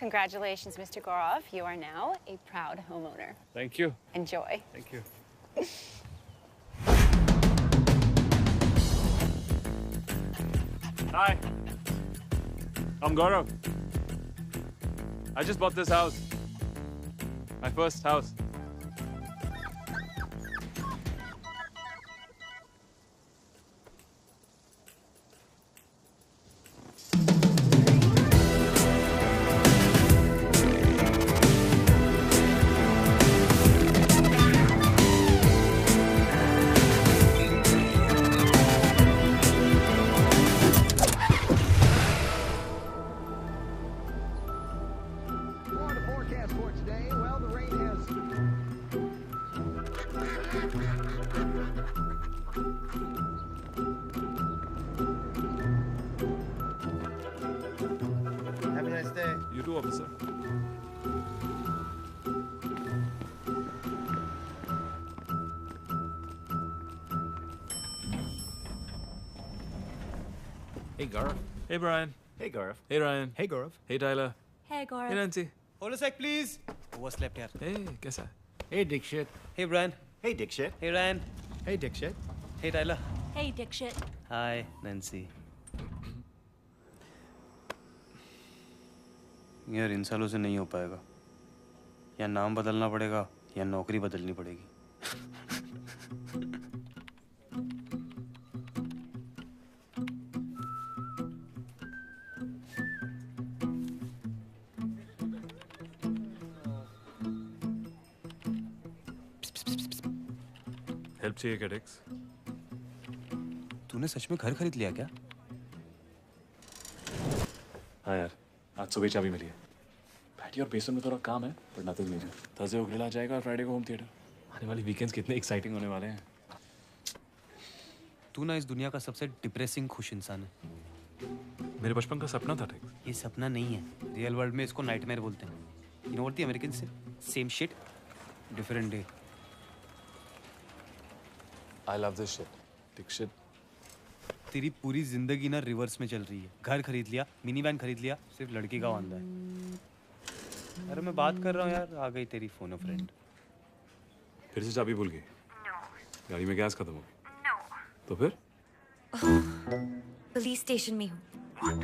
Congratulations, Mr. Gaurav. You are now a proud homeowner. Thank you. Enjoy. Thank you. Hi. I'm Gaurav. I just bought this house. My first house. You too, officer. Hey, Gaurav. Hey, Brian. Hey, Gaurav. Hey, Ryan. Hey, Gaurav. Hey, Tyler. Hey, Gaurav. Hey, Nancy. Hold a sec, please. Overslept here. Hey, कैसा है? Hey, Dikshit. Hey, Brian. Hey, Dikshit. Hey, Ryan. Hey, Dikshit. Hey, Tyler. Hey, Dikshit. Hi, Nancy. यार इन सालों से नहीं हो पाएगा। या नाम बदलना पड़ेगा या नौकरी बदलनी पड़ेगी। हेल्प चाहिए क्या डेक्स? तूने सच में घर खरीद लिया क्या? हाँ यार, आज सुबह चाबी मिली है। बैठी और बेसमेंट में थोड़ा काम है, पर नथिंग मेजर। थर्सडे को ग्रिल आ जाएगा और फ्राइडे को होम थिएटर। आने वाली वीकेंड्स कितने एक्साइटिंग होने वाले हैं। तू ना इस दुनिया का सबसे डिप्रेसिंग खुश इंसान है। मेरे बचपन का सपना था डेक्स। ये सपना नहीं है। रियल वर्ल्ड में इसको नाइटमेयर बोलते हैं। You know what the Americans say? Same shit, different day. I love this shit. Dikshit. तेरी पूरी जिंदगी ना रिवर्स में चल रही है। घर खरीद लिया, मिनी वैन खरीद लिया, सिर्फ लड़की का वांदा है। अरे मैं बात कर रहा हूँ यार, आ गई तेरी फोन फ्रेंड। फिर से चाबी भूल गई? गाड़ी में गैस खत्म हो गई? तो फिर? पुलिस स्टेशन में हूँ। अब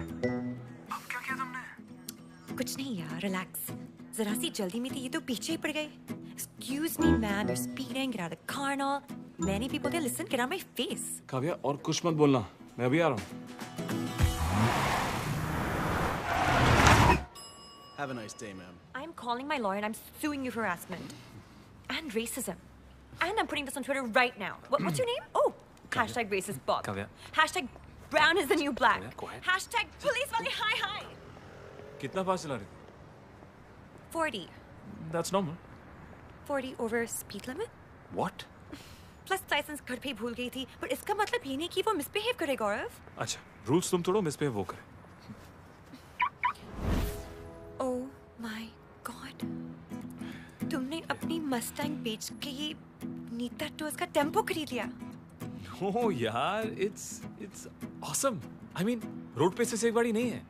क्या किया तुमने? कुछ नहीं यार, रिलैक्स। जरा सी जल्दी में थी, ये तो पीछे ही पड़ गए। Excuse me, man, you're speeding, get out of the car and all. Many people there, listen, get out of my face. Kavya, और कुछ मत बोलना, मैं अभी आ रहा हूँ। Have a nice day, ma'am. I'm calling my lawyer and I'm suing you for harassment and racism. And I'm putting this on Twitter right now. What's your name? Oh, hashtag racist Bob. Kavya. Hashtag brown is the new black. Kavya, quiet. Hashtag police wale hi hi. कितना fast चला रही थी? 40. That's normal. 40 over speed limit? What? Plus licence घर पे भूल गई थी, पर इसका मतलब ये नहीं कि वो मिसबिहेव करे गौरव। अच्छा, रूल्स तुम तोड़ो, मिसबिहेव वो करे। ओह माय गॉड, तुमने अपनी मस्टैंग बेच के ये नीता टोज का टेम्पो खरीद लिया। No यार, it's awesome. I mean, road पे से एक बारी नहीं है।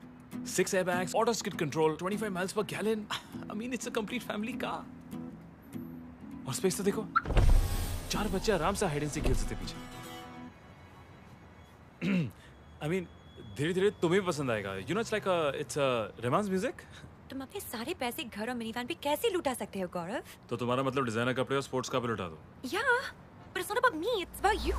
6 airbags, auto skid control, 25 miles per gallon. I mean, it's a complete family car. और स्पेस तो देखो, 4 बच्चे आराम से हाइड एंड सीक खेल सकते पीछे। I mean, धीरे-धीरे तुम्हें भी पसंद आएगा। You know, it's romance music. तुम अपने सारे पैसे घर और मिनीवैन पे कैसे लुटा सकते हो गौरव? तो तुम्हारा मतलब डिजाइनर कपड़े और स्पोर्ट्स का भी लुटा दो। Yeah, but it's not about me, it's about you.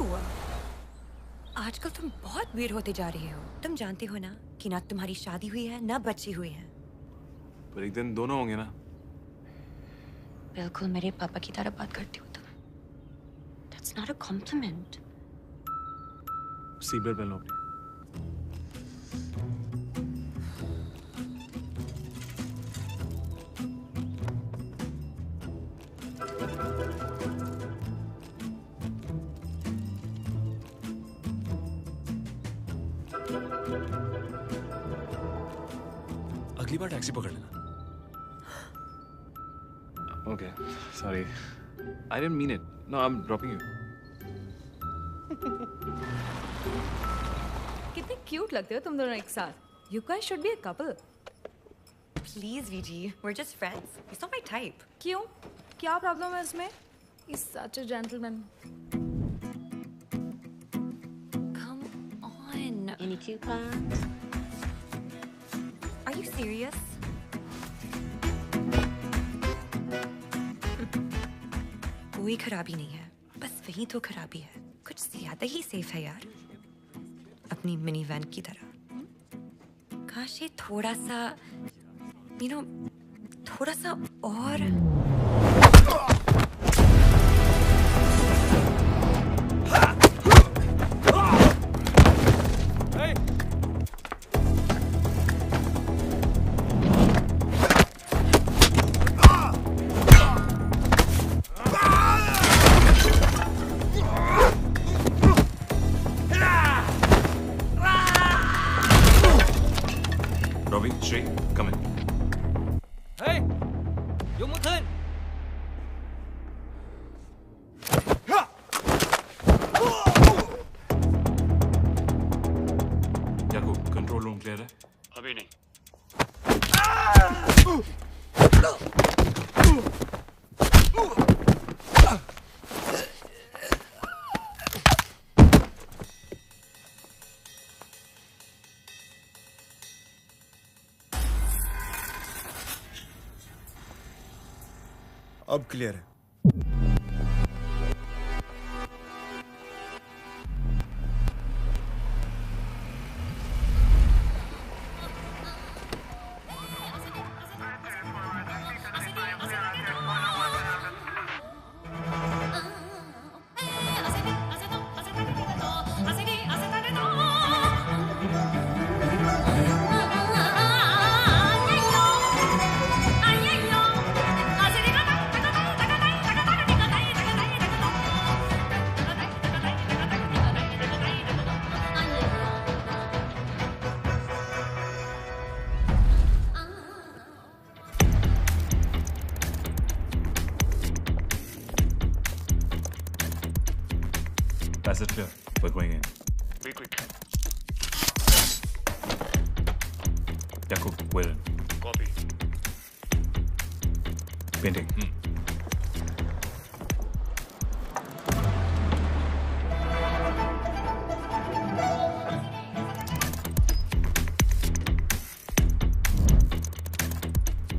आजकल तुम बहुत weird होते जा रहे हो। तुम जानते हो ना कि ना तुम्हारी शादी हुई है ना बच्चे हुए हैं। पर एक दिन दोनों होंगे ना। बिल्कुल मेरे पापा की तरह बात करती हो तुम। That's not a compliment. Seat belt पहन लो अपनी। अगली बार टैक्सी पकड़ लेना। Okay, sorry. I didn't mean it. No, I'm dropping you. कितने क्यूट लगते हो तुम दोनों एक साथ। You guys should be a couple. please, VG. We're just friends. He's not my type. क्यों? क्या प्रॉब्लम है इसमें? He's such a gentleman. Come on. Any coupons? Are you serious? कोई खराबी नहीं है, बस वही तो खराबी है। कुछ ज्यादा ही सेफ है यार, अपनी मिनी वैन की तरह। काश ये थोड़ा सा, थोड़ा सा और। Robbie, Sri, come in. Hey! Yomuthan! Yakub, control room clear है? अभी नहीं। अब क्लियर है। Passage clear. We're going in. Be quick. Yakub, we're in. Copy. Painting.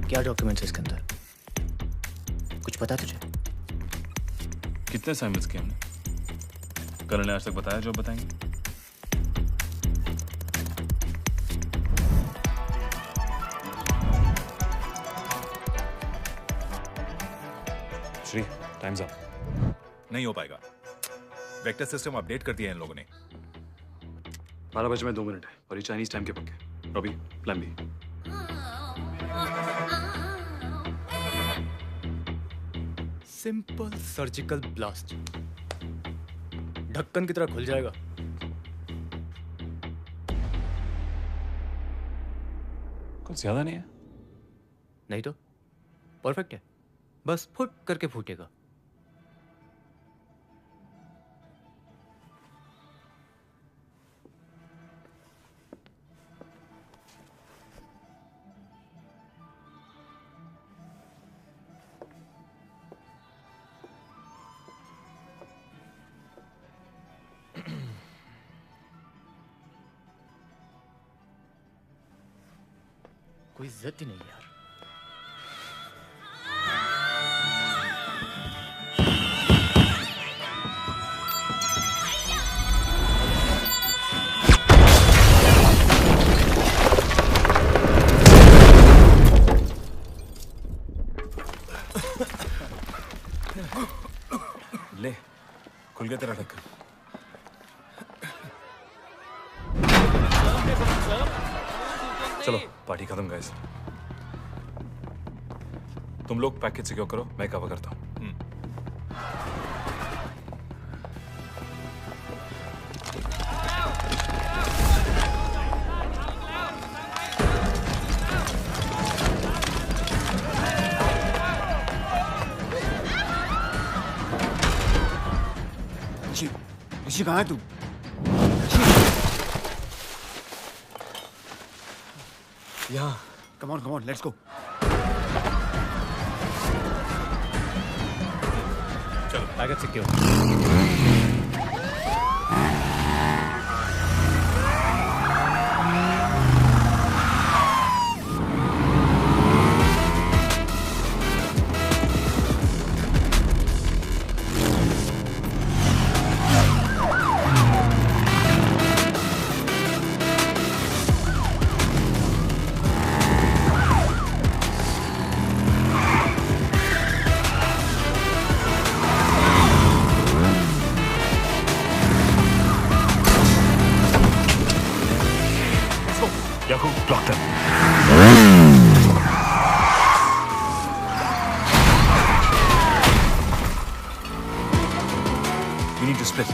क्या डॉक्यूमेंट्स है इसके अंदर? कुछ पता तुझे? कितने असाइनमेंट्स किए हमने? कल ने आज तक बताया जो बताएंगे? Shri, times up. नहीं हो पाएगा। वेक्टर सिस्टम अपडेट कर दिया है इन लोगों ने। 12 बजे में 2 मिनट है और ये चाइनीज टाइम के पक्के। Robbie, plan B. Simple surgical blast, ढक्कन की तरह खुल जाएगा। कुछ ज्यादा नहीं है। नहीं तो परफेक्ट है, बस फुट करके फूटेगा। कोई इज्जत ही नहीं यार। ले, खुल गया तेरा ढक्कन। चलो पार्टी खत्म गाइस। तुम लोग पैकेज सिक्योर करो, मैं कवर करता हूँ। ऋषि कहाँ है तू? यहाँ Come on, let's go. चलो, target secure. Yakub, block them. We need to split.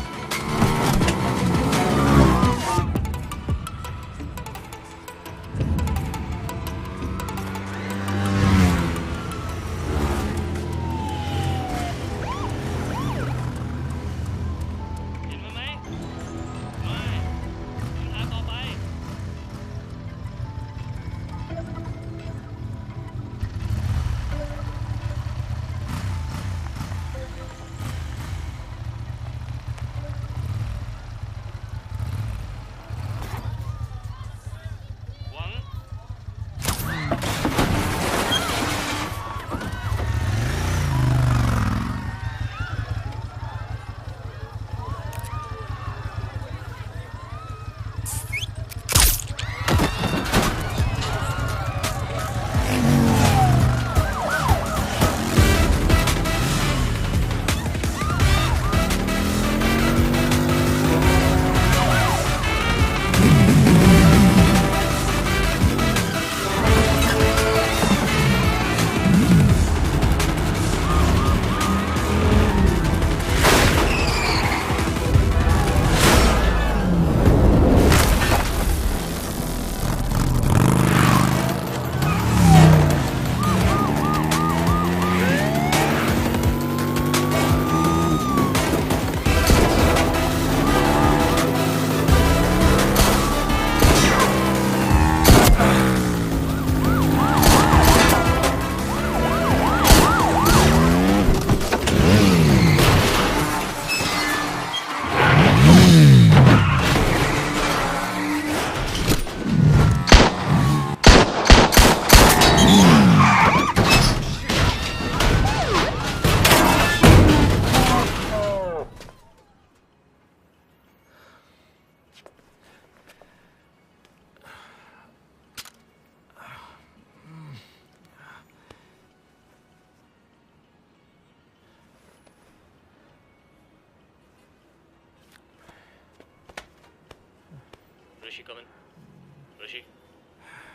Rishi, come in.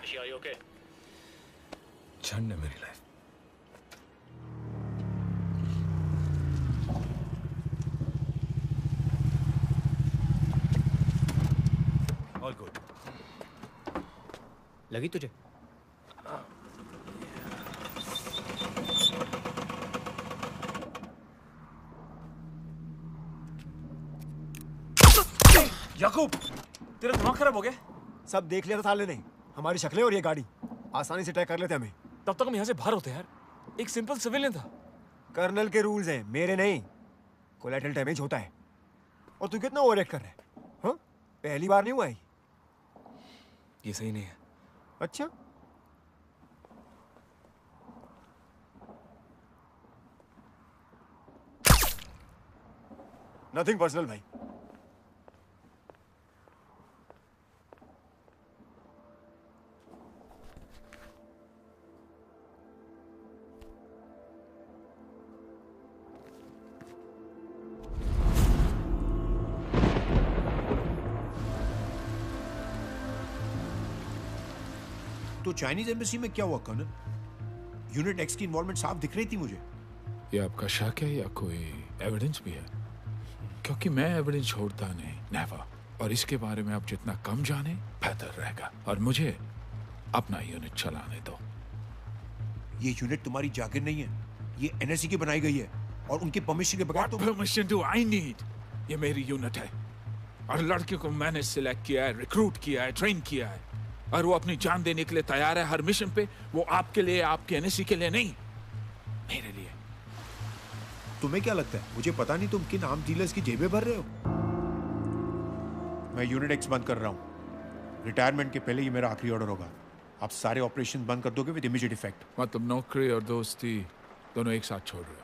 Rishi, are you okay? झंड है मेरी लाइफ. All good. लगी तुझे? याकूब, तेरा दिमाग खराब हो गया? सब देख लिया था साले ने, हमारी शक्लें और ये गाड़ी आसानी से ट्रैक कर लेते हमें. तब तक हम यहाँ से बाहर होते यार. एक सिंपल सिविलियन था. कर्नल के रूल्स हैं, मेरे नहीं. कोलैटरल डैमेज होता है. और तू कितना ओवर एक्ट कर रहा है? हाँ? पहली बार नहीं हुआ है. ये सही नहीं है. अच्छा, नथिंग पर्सनल भाई. तो चाइनीज एम्बेसी में क्या हुआ कर्नल? यूनिट एक्स की इन्वॉल्वमेंट साफ दिख रही थी मुझे. ये आपका शक है या कोई एविडेंस भी है? क्योंकि मैं एविडेंस छोड़ता नहीं, नेवर. और इसके बारे में आप जितना कम जाने बेहतर रहेगा. और मुझे अपना यूनिट चलाने दो. ये यूनिट तुम्हारी जागिर नहीं है, ये एनएससी की बनाई गई है और उनकी परमिशन के बगैर. What permission do I need? ये मेरी यूनिट है और लड़कियों को मैंने सिलेक्ट किया है, रिक्रूट किया है, ट्रेन किया है. और वो अपनी जान देने के लिए तैयार है हर मिशन पे। वो आपके लिए, आपके एनएससी के लिए नहीं, मेरे लिए। तुम्हें क्या लगता है मुझे पता नहीं तुम किन आर्म डीलर्स की जेबें भर रहे हो? मैं यूनिट एक्स बंद कर रहा हूँ। रिटायरमेंट के पहले ये मेरा आखिरी ऑर्डर होगा। आप सारे ऑपरेशन बंद कर दोगे विद इमीडिएट इफेक्ट। मतलब नौकरी और दोस्ती दोनों एक साथ छोड़ रहे हो?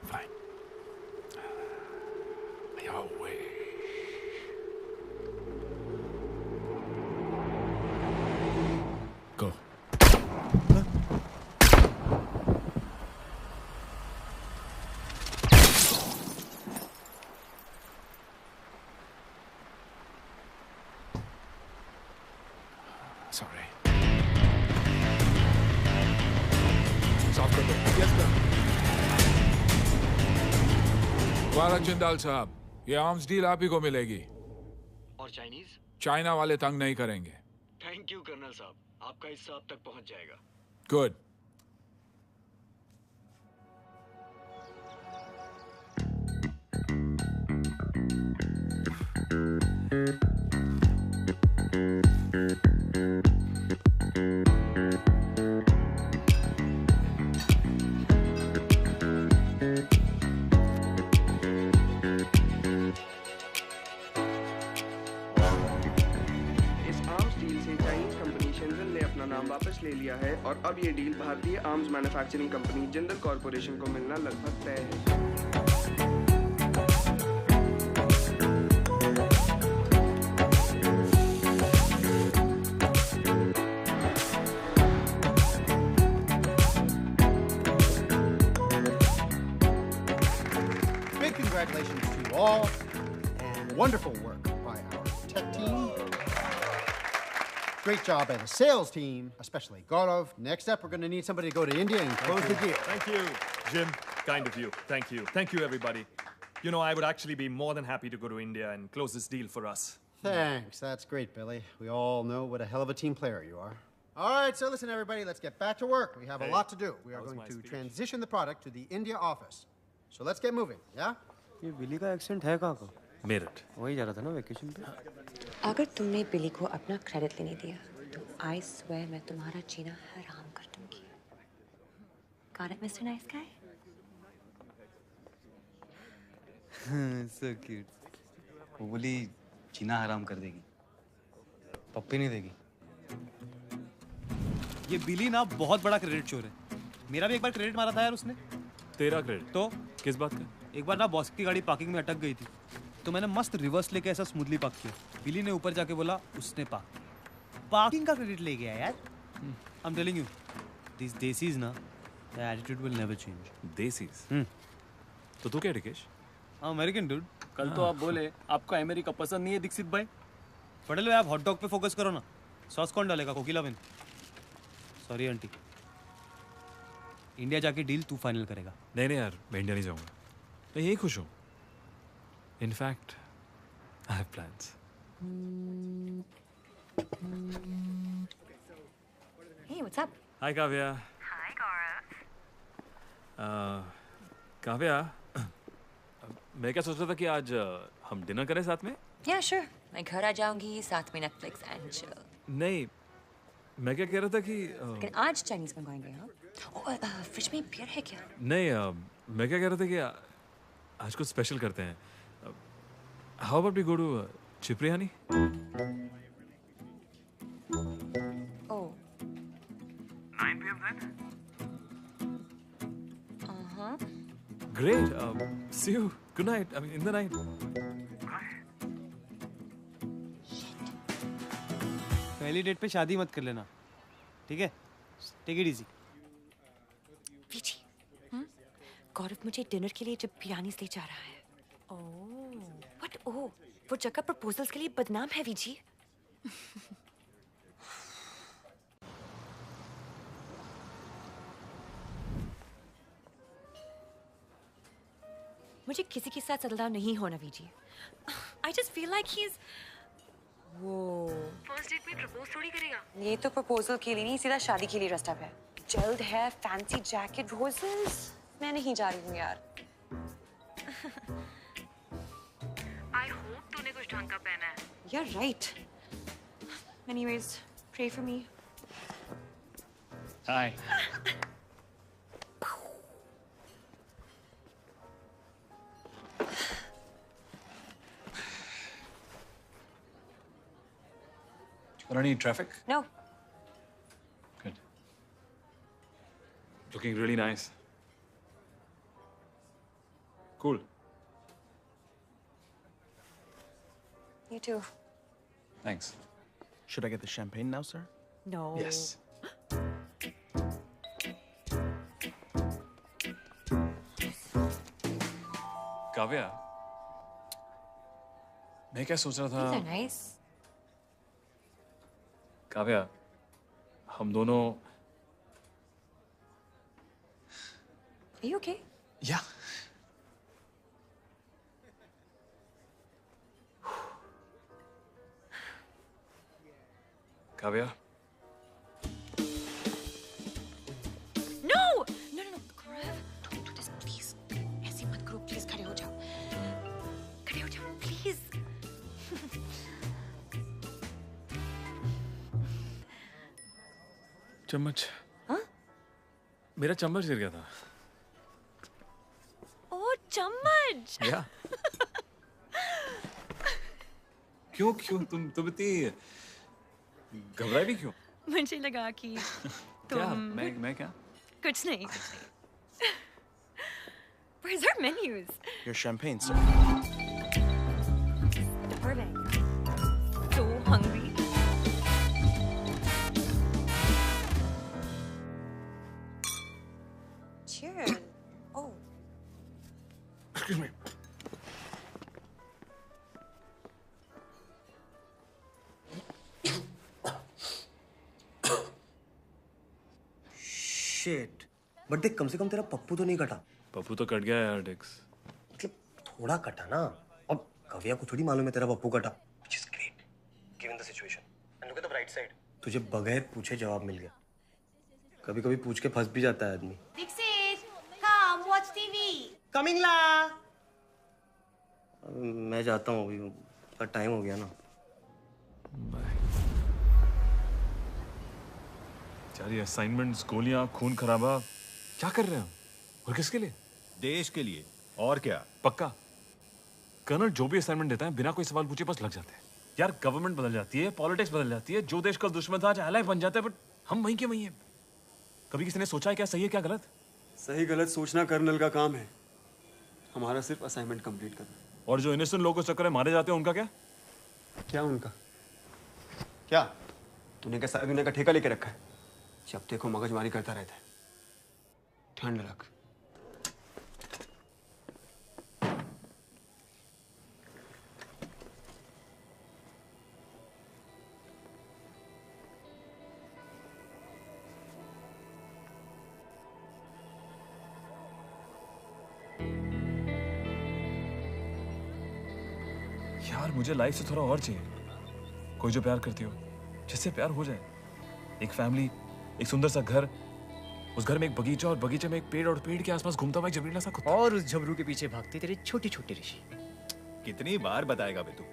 Fine. Your way. Go. Sorry. Stop कर दो। Yes, sir. वाला जिंदाल साहब, ये आर्म्स डील आप ही को मिलेगी। और चाइनीज? चाइना वाले तंग नहीं करेंगे। थैंक यू कर्नल साहब, आपका हिस्सा अब तक पहुंच जाएगा। गुड। वापस ले लिया है और अब ये डील भारतीय arms manufacturing company Jindal corporation को मिलना लगभग तय है। Big congratulations to you all and wonderful work by our tech team. Great job by the sales team, especially Gaurav. Next up, we're going to need somebody to go to India and close the deal. Thank you, Jim. Kind of you. Thank you. Thank you, everybody. You know, I would actually be more than happy to go to India and close this deal for us. Thanks. That's great, Billy. We all know what a hell of a team player you are. All right, so listen, everybody. Let's get back to work. We have a lot to do. We are going to transition the product to the India office. So let's get moving, yeah? ये बिली का accent है कहाँ का? मेरठ। वही जा रहा था ना वेकेशन पे। अगर तुमने बिली को अपना क्रेडिट लेने दिया तो आई स्वेयर मैं तुम्हारा जीना हराम कर दूंगी। Got it, Mr. Nice Guy? So cute. वो बोली जीना हराम कर देगी। पप्पी नहीं देगी। ये बिली ना बहुत बड़ा क्रेडिट चोर है। मेरा भी एक बार क्रेडिट मारा था यार उसने। तेरा क्रेडिट? तो किस बात का? एक बार ना बॉस की गाड़ी पार्किंग में अटक गई थी, तो मैंने मस्त रिवर्स लेके ऐसा स्मूथली पार्क किया। बिली ने ऊपर जाके बोला उसने पार्किंग का क्रेडिट ले गया यार। I am telling you, this desis ना, the attitude will never change. Desis? तो तू क्या रिकेश? American dude. कल तो आप बोले आपको अमेरिका पसंद नहीं है दीक्षित भाई। पटेल भाई आप हॉट डॉग पे फोकस करो ना। सॉस कौन डालेगा? कोकिला बिन। सॉरी आंटी, इंडिया जाके डील तू फाइनल करेगा। नहीं नहीं यार, मैं इंडिया नहीं जाऊंगा। मैं यही खुश हूँ। In fact I have plans. Hey, what's up? Hi Kavya. Hi, Gaurav. Kavya, मैं क्या सोच रहा था कि आज हम डिनर करें साथ में? Yeah, sure. मैं घर आ जाऊंगी, साथ में Netflix and chill. नहीं, मैं क्या कह रहा था कि लेकिन आज चाइनीज मंगवाएंगे हाँ? फ्रिज में बियर है क्या? नहीं, मैं क्या कह रहा था कि आज कुछ स्पेशल करते हैं। How about we go to Cipriani? Oh. 9 p.m. then? Great. See you. Good night. I mean, in the night. पहली डेट पे शादी मत कर लेना, ठीक है? Take it easy. वीजी, गौरव मुझे डिनर के लिए जब बिरयानी ले जा रहा है। ओह, बट ओह, वो जगह प्रपोजल्स के लिए बदनाम है वीजी। मुझे किसी के साथ सेटल डाउन नहीं होना V G. I just feel like he's वो फर्स्ट डेट में प्रपोज थोड़ी करेगा। ये तो प्रपोजल के लिए नहीं, सीधा शादी के लिए ड्रेस्ड अप है। जल्द है, फैंसी जैकेट, रोजेस। मैं नहीं जा रही हूँ यार। I hope तूने कुछ ढंग का पहना You're right. Anyways, pray for me. Hi. Any traffic? No. Good. Looking really nice. Cool. You too. Thanks. Should I get the champagne now, sir? No. Yes. Kavya, मैं क्या सोच रहा These था? are nice. काव्या, हम दोनों Are you okay? या Kavya, No! No, no, no. Gaurav, don't do this, please. ऐसे मत करो, please. खड़े हो जाओ. खड़े हो जाओ, please. चम्मच। हाँ? मेरा चम्मच गिर गया था। Oh, चम्मच. या। क्यों क्यों तुम इतनी घबराई भी क्यों? मुझे लगा कि क्या? तुम मैं क्या? कुछ नहीं. Where's our menus? Your champagne, sir. Darling. So hungry. Cheers. Oh. Excuse me. Shit. But देख कम से कम तेरा पप्पू तो नहीं कटा. पप्पू तो कट गया यार डिक्स। मतलब थोड़ा कटा ना. अब कविया को थोड़ी मालूम है तेरा पप्पू कटा. Which is great, given the situation. And look at the bright side. तुझे बगैर पूछे जवाब मिल गया. कभी-कभी पूछ के फंस भी जाता है आदमी. Dixit, come watch TV. Coming la. मैं जाता हूँ अभी. पर टाइम हो गया ना. यार ये असाइनमेंट्स, गोलियां, खून खराबा, क्या कर रहे हो? और किसके लिए? देश के लिए। और क्या? पक्का? कर्नल जो भी असाइनमेंट देता है बिना कोई सवाल पूछे बस लग जाते हैं। यार गवर्नमेंट बदल जाती है, पॉलिटिक्स बदल जाती है, जो देश का दुश्मन था आज एलाय बन जाता है, बट हम वहीं के वहीं हैं। कभी किसी ने सोचा है क्या सही है क्या गलत? सही गलत सोचना कर्नल का काम है। हमारा सिर्फ असाइनमेंट कंप्लीट करना। और जो इनोसेंट लोगों के चक्कर में मारे जाते हैं उनका क्या? क्या उनका? क्या तूने क्या सारी दुनिया का ठेका लेके रखा है? जब देखो मगजमारी करता रहता है। ठंड रख। यार मुझे लाइफ से थोड़ा और चाहिए। कोई जो प्यार करती हो, जिससे प्यार हो जाए। एक फैमिली, एक सुंदर सा घर, उस घर में एक बगीचा और बगीचे में एक पेड़ और पेड़ के आसपास घूमता हुआ एक जबरीला सा कुत्ता। और उस झबरू के पीछे भागते तेरे छोटे छोटे ऋषि। कितनी बार बताएगा बे तू?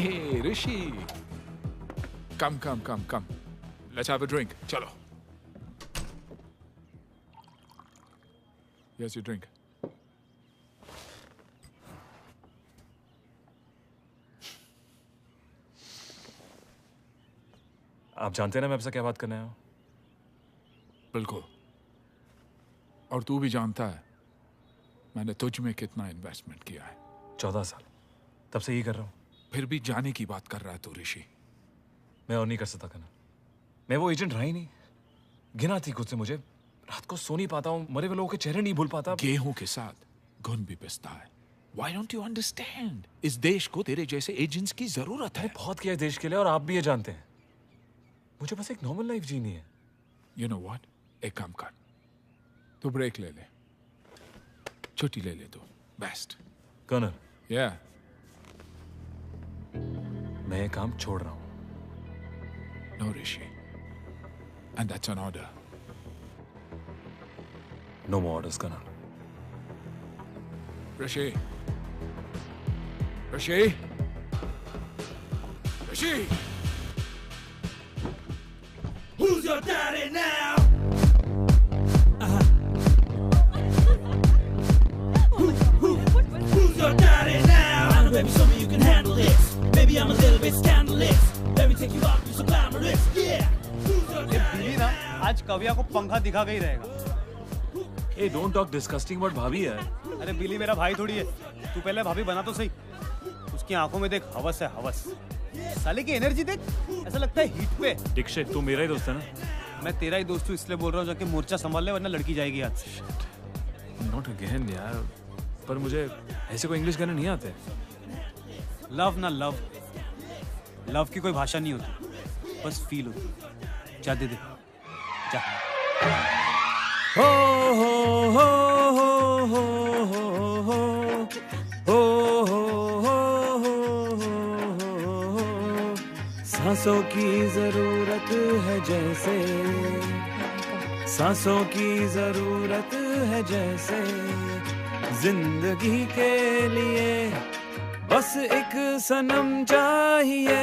Hey, Rishi. Come. Let's have a drink. Chalo. Here's your drink. आप जानते हैं ना मैं आपसे क्या बात करने आया हूँ? बिल्कुल। और तू भी जानता है मैंने तुझ में कितना इन्वेस्टमेंट किया है। 14 साल। तब से यही कर रहा हूँ। फिर भी जाने की बात कर रहा है तू ऋषि। मैं और नहीं कर सकता करना। मैं वो एजेंट रहा ही नहीं। घिन आती खुद से मुझे। रात को सो नहीं पाता हूँ, मरे हुए लोगों के चेहरे नहीं भूल पाता। गेहूं के साथ घुन भी पिसता है। Why don't you understand? इस देश को तेरे जैसे एजेंट्स की जरूरत है। बहुत किया है देश के लिए और आप भी ये जानते हैं। मुझे बस एक नॉर्मल लाइफ जीनी है। You know what? एक काम कर, तू ब्रेक ले ले, छुट्टी ले ले तू। Best colonel. Yeah. मैं ये काम छोड़ रहा हूँ। No, Rishi. And that's an order. No more orders, colonel. Rishi. Rishi. Rishi. Who's your daddy now? Who's your daddy now? I know, baby, show me you can handle this. Baby, I'm a little bit scandalous. Let me take you out to some glamorous. Yeah. Who's your daddy बिली ना आज कविया को पंखा दिखा के ही रहेगा। Hey, don't talk disgusting about भाभी है। अरे बिली मेरा भाई थोड़ी है। तू पहले भाभी बना तो सही। उसकी आंखों में देख हवस है, हवस। साले की एनर्जी देख, ऐसा लगता है हीट पे। दीक्षित, तू मेरा ही दोस्त है ना? मैं तेरा ही दोस्त हूँ इसलिए बोल रहा हूँ, जाके मोर्चा संभाल ले वरना लड़की जाएगी हाथ से। Not again यार। पर मुझे ऐसे कोई इंग्लिश गाने नहीं आते। लव ना लव, लव की कोई भाषा नहीं होती, बस फील होती। जा दे दे, जा। हो हो हो हो हो हो हो हो। सांसों की जरूरत है जैसे, सांसों की जरूरत है जैसे, जिंदगी के लिए बस एक सनम चाहिए,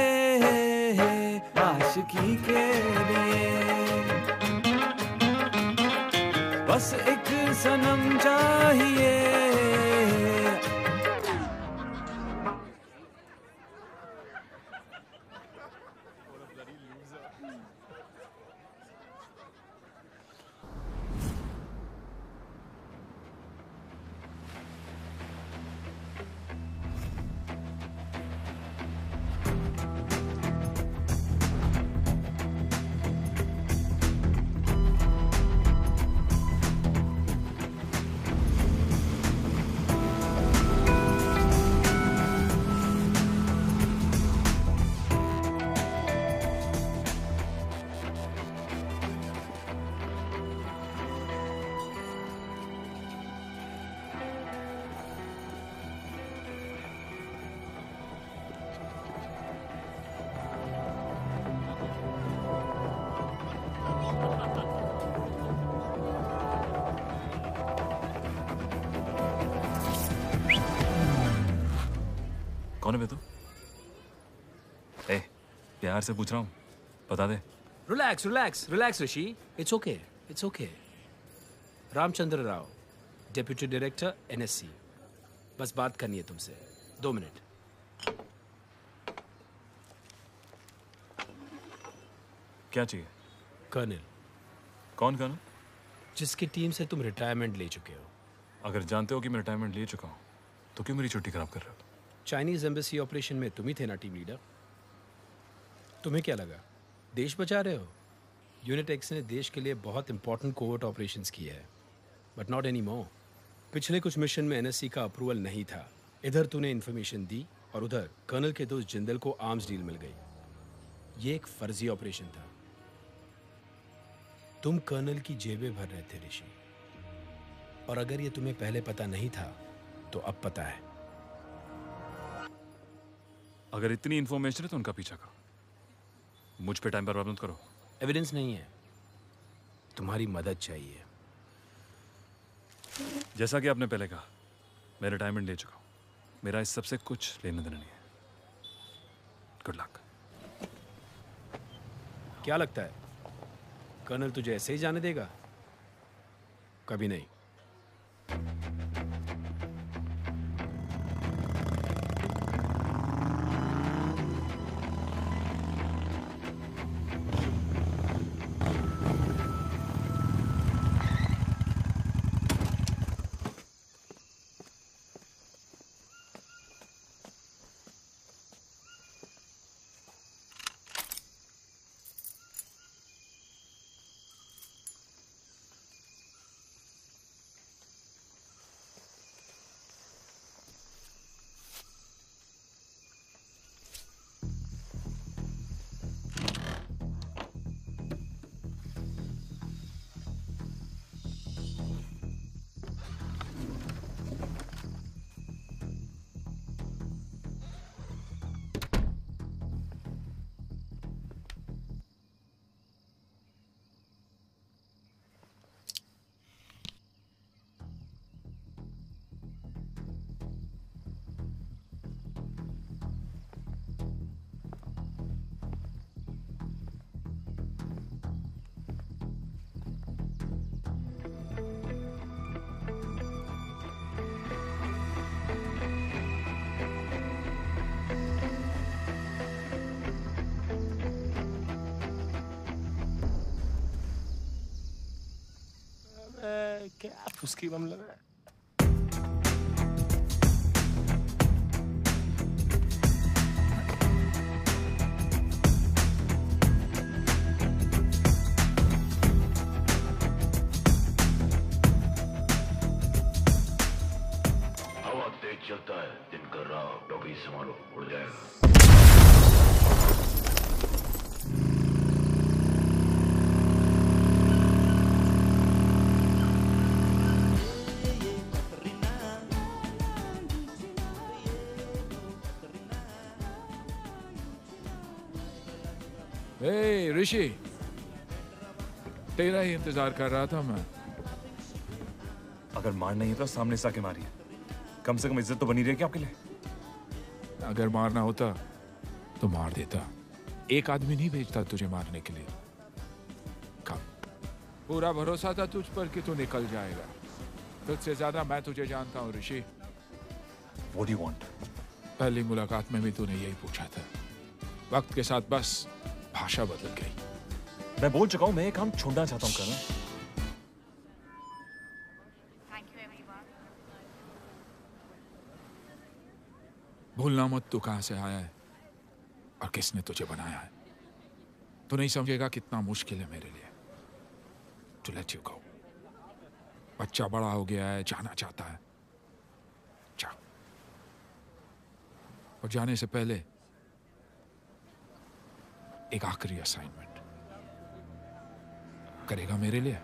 आशिकी के लिए बस एक सनम चाहिए। कौन है बे तू? ए, प्यार से पूछ रहा हूँ, बता दे। Relax, relax, relax, Rishi. It's okay. It's okay. Ramchandra Rao, deputy director NSC. बस बात करनी है तुमसे। 2 मिनट। क्या चाहिए? कर्नल। कौन कर्नल? जिसकी टीम से तुम रिटायरमेंट ले चुके हो। अगर जानते हो कि मैं रिटायरमेंट ले चुका हूँ, तो क्यों मेरी छुट्टी खराब कर रहे हो? चाइनीज एम्बेसी ऑपरेशन में तुम ही थे ना टीम लीडर। तुम्हें क्या लगा देश बचा रहे हो? यूनिट एक्स ने देश के लिए बहुत इंपॉर्टेंट कोवर्ट ऑपरेशंस किए हैं, बट नॉट एनी मोर। पिछले कुछ मिशन में NSC का अप्रूवल नहीं था। इधर तूने इन्फॉर्मेशन दी और उधर कर्नल के दोस्त जिंदल को आर्म्स डील मिल गई। ये एक फर्जी ऑपरेशन था। तुम कर्नल की जेबें भर रहे थे ऋषि, और अगर ये तुम्हें पहले पता नहीं था तो अब पता है। अगर इतनी इन्फॉर्मेशन है तो उनका पीछा करो, मुझ पे टाइम बर्बाद मत करो। एविडेंस नहीं है, तुम्हारी मदद चाहिए। जैसा कि आपने पहले कहा, मैं रिटायरमेंट ले चुका हूं, मेरा इस सबसे कुछ लेना देना नहीं है। Good luck. क्या लगता है कर्नल तुझे ऐसे ही जाने देगा? कभी नहीं। क्या उसकी मामला है? हवा तेज चलता है, दिन कर रहा डॉगी संभालो, उड़ जाएगा। हे ऋषि, तेरा ही इंतजार कर रहा था मैं। अगर मारना ही है तो सामने से आके मारिए, कम से कम इज्जत तो बनी रहेगी आपके लिए। अगर मारना होता तो मार देता, एक आदमी नहीं भेजता तुझे मारने के लिए। कम, पूरा भरोसा था तुझ पर कि तू निकल जाएगा। तुझसे ज्यादा मैं तुझे जानता हूँ ऋषि। What do you want? पहली मुलाकात में भी तूने यही पूछा था। वक्त के साथ बस भाषा बदल गई। मैं बोल चुका हूं, मैं ये काम छोड़ना चाहता हूं करना। भूलना मत तू कहां से आया है और किसने तुझे बनाया है। तू नहीं समझेगा कितना मुश्किल है मेरे लिए टू लेट यू गो। बच्चा बड़ा हो गया है, जाना चाहता है, जा। और जाने से पहले एक आखिरी असाइनमेंट करेगा मेरे लिए।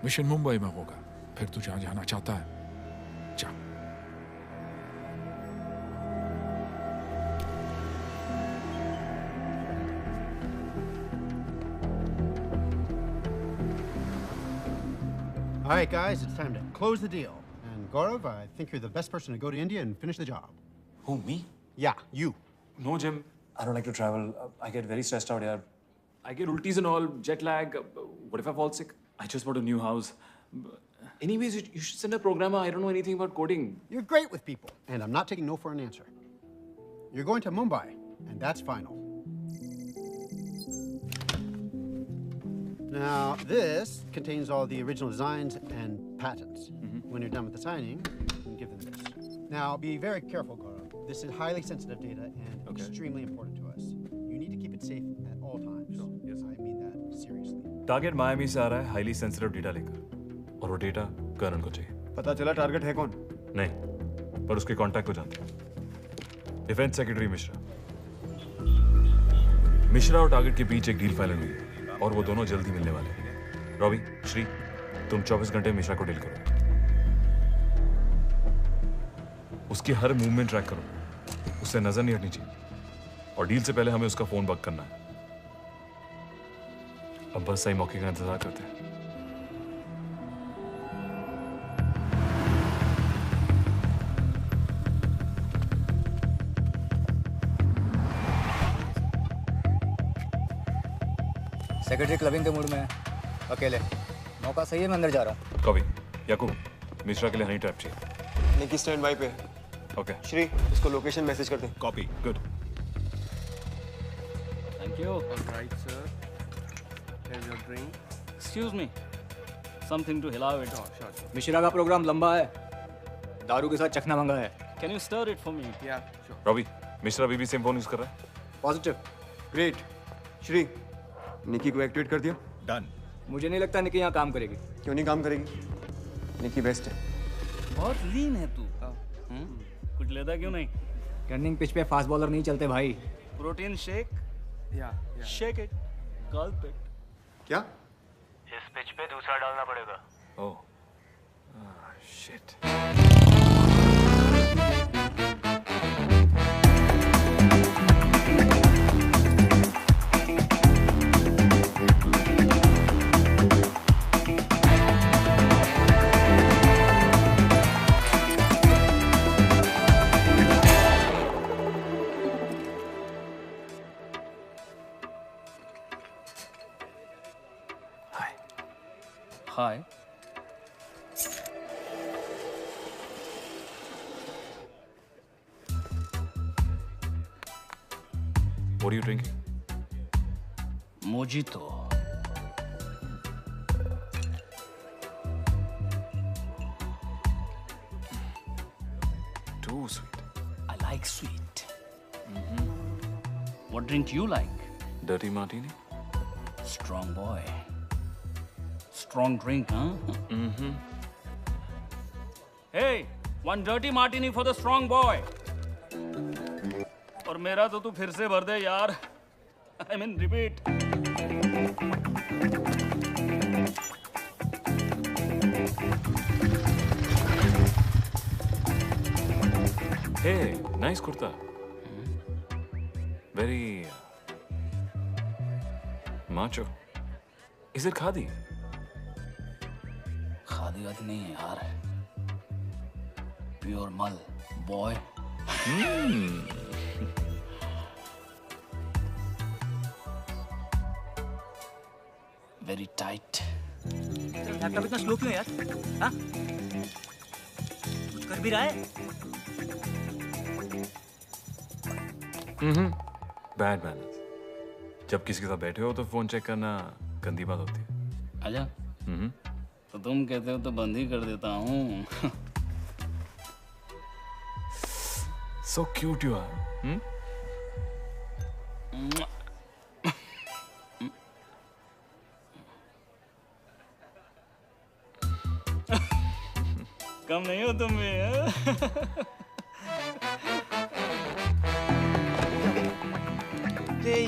मिशन मुंबई में होगा, फिर तू जहां जाना चाहता है जा। All right, guys, it's time to close the deal. And Gaurav, I think you're the best person to go to India and finish the job. Who, me? Yeah, you. No, Jim. I don't like to travel. I get very stressed out here. I get ultis and all, jet lag. What if I fall sick? I just bought a new house. Anyways, you should send a programmer. I don't know anything about coding. You're great with people, and I'm not taking no for an answer. You're going to Mumbai, and that's final. Now, this contains all the original designs and patents. When you're done with the signing, you can give them this. Now, be very careful, Gaurav. This is highly sensitive data and extremely important to us. You need to keep it safe at all times. Sure. Yes, I mean that seriously. Target Miami से आ रहा है highly sensitive data लेकर, और वो data करण को चाहिए। पता चला टारगेट है कौन? नहीं, पर उसके कांटेक्ट को जानते हैं। Defence secretary Mishra. मिश्रा और टारगेट के बीच एक डील फाइनल हुई है और वो दोनों जल्दी मिलने वाले हैं। रॉबी, श्री, तुम 24 घंटे मिश्रा को डील करो। उसकी हर मूवमेंट ट्रैक करो, उससे नजर नहीं हटनी चाहिए, और डील से पहले हमें उसका फोन बक करना है। अब बस सही मौके का इंतजार करते हैं। सेक्रेटरी क्लबिंग के मूड में है, अकेले। मौका सही है, मैं अंदर जा रहा हूँ। कभी याकूब, मिश्रा के लिए हनी ट्रैप चाहिए। निकी स्टैंड बाय पे। ओके। श्री, इसको लोकेशन मैसेज कर दे। Copy. Good. Thank you. All right, sir. Here's your drink. Excuse me. Something to hilaw it. Sure. Mishra का प्रोग्राम लंबा है, दारू के साथ चखना मंगा है। Can you stir it for me? Yeah, sure. Robbie, Mishra अभी भी सेम फोन यूज कर रहा है? पॉजिटिव। ग्रेट। श्री, निकी को एक्टिवेट कर दिया? डन। मुझे नहीं लगता निकी यहाँ काम करेगी। क्यों नहीं काम करेगी? निकी बेस्ट है। बहुत लीन है तू। कुछ लेता क्यों नहीं? रनिंग पिच पे फास्ट बॉलर नहीं चलते भाई। Protein shake? Yeah. Shake it. Gulp it. क्या? इस पिच पे दूसरा डालना पड़ेगा। ओह, What are you drinking? Mojito. Too sweet. I like sweet. What drink you like? Dirty martini. Strong boy. Strong drink, huh? Hey, one dirty martini for the strong boy. और मेरा तो तू फिर से भर दे यार. I mean, repeat. Hey, nice kurta. Very macho. Is it khadi? Khadi वादी नहीं है यार. Pure mal, boy. Very tight. Laptop इतना स्लो क्यों यार? हाँ? कुछ कर भी रहा है? Bad manners. जब किसी के साथ बैठे हो तो फोन चेक करना गंदी बात होती है. आजा. तो तुम कहते हो तो बंद ही कर देता हूँ. So cute you are. कम नहीं हो तुम भी.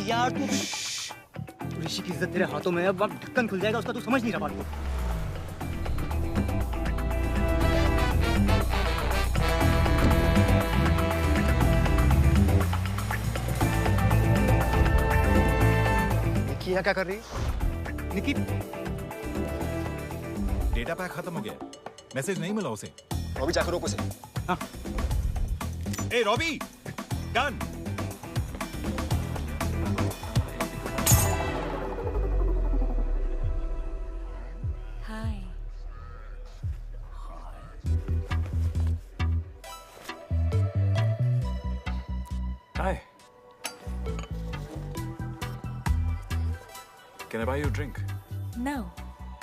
यार तू ऋषि की इज्जत तेरे हाथों में है. अब वक्त ढक्कन खुल जाएगा उसका. तू समझ नहीं रहा बात को. निकी यहाँ क्या कर रही है? निकी डेटा पैक खत्म हो गया. मैसेज नहीं मिला उसे. रॉबी जाकर रोक उसे. हाँ. ए Robbie, gun. Hi. Hi. Can I buy you a drink? No.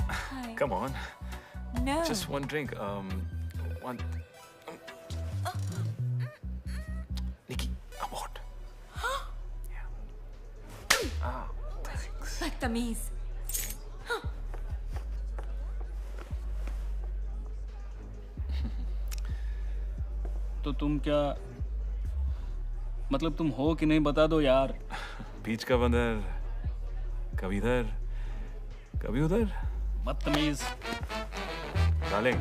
Hi. Come on. No. Just one drink. One. Nikki, I'm hot. Yeah. Ah, thanks. बदतमीज. तो तुम क्या मतलब तुम हो कि नहीं बता दो यार. बीच का बंदर कभी इधर कभी उधर. बदतमीज. Darling,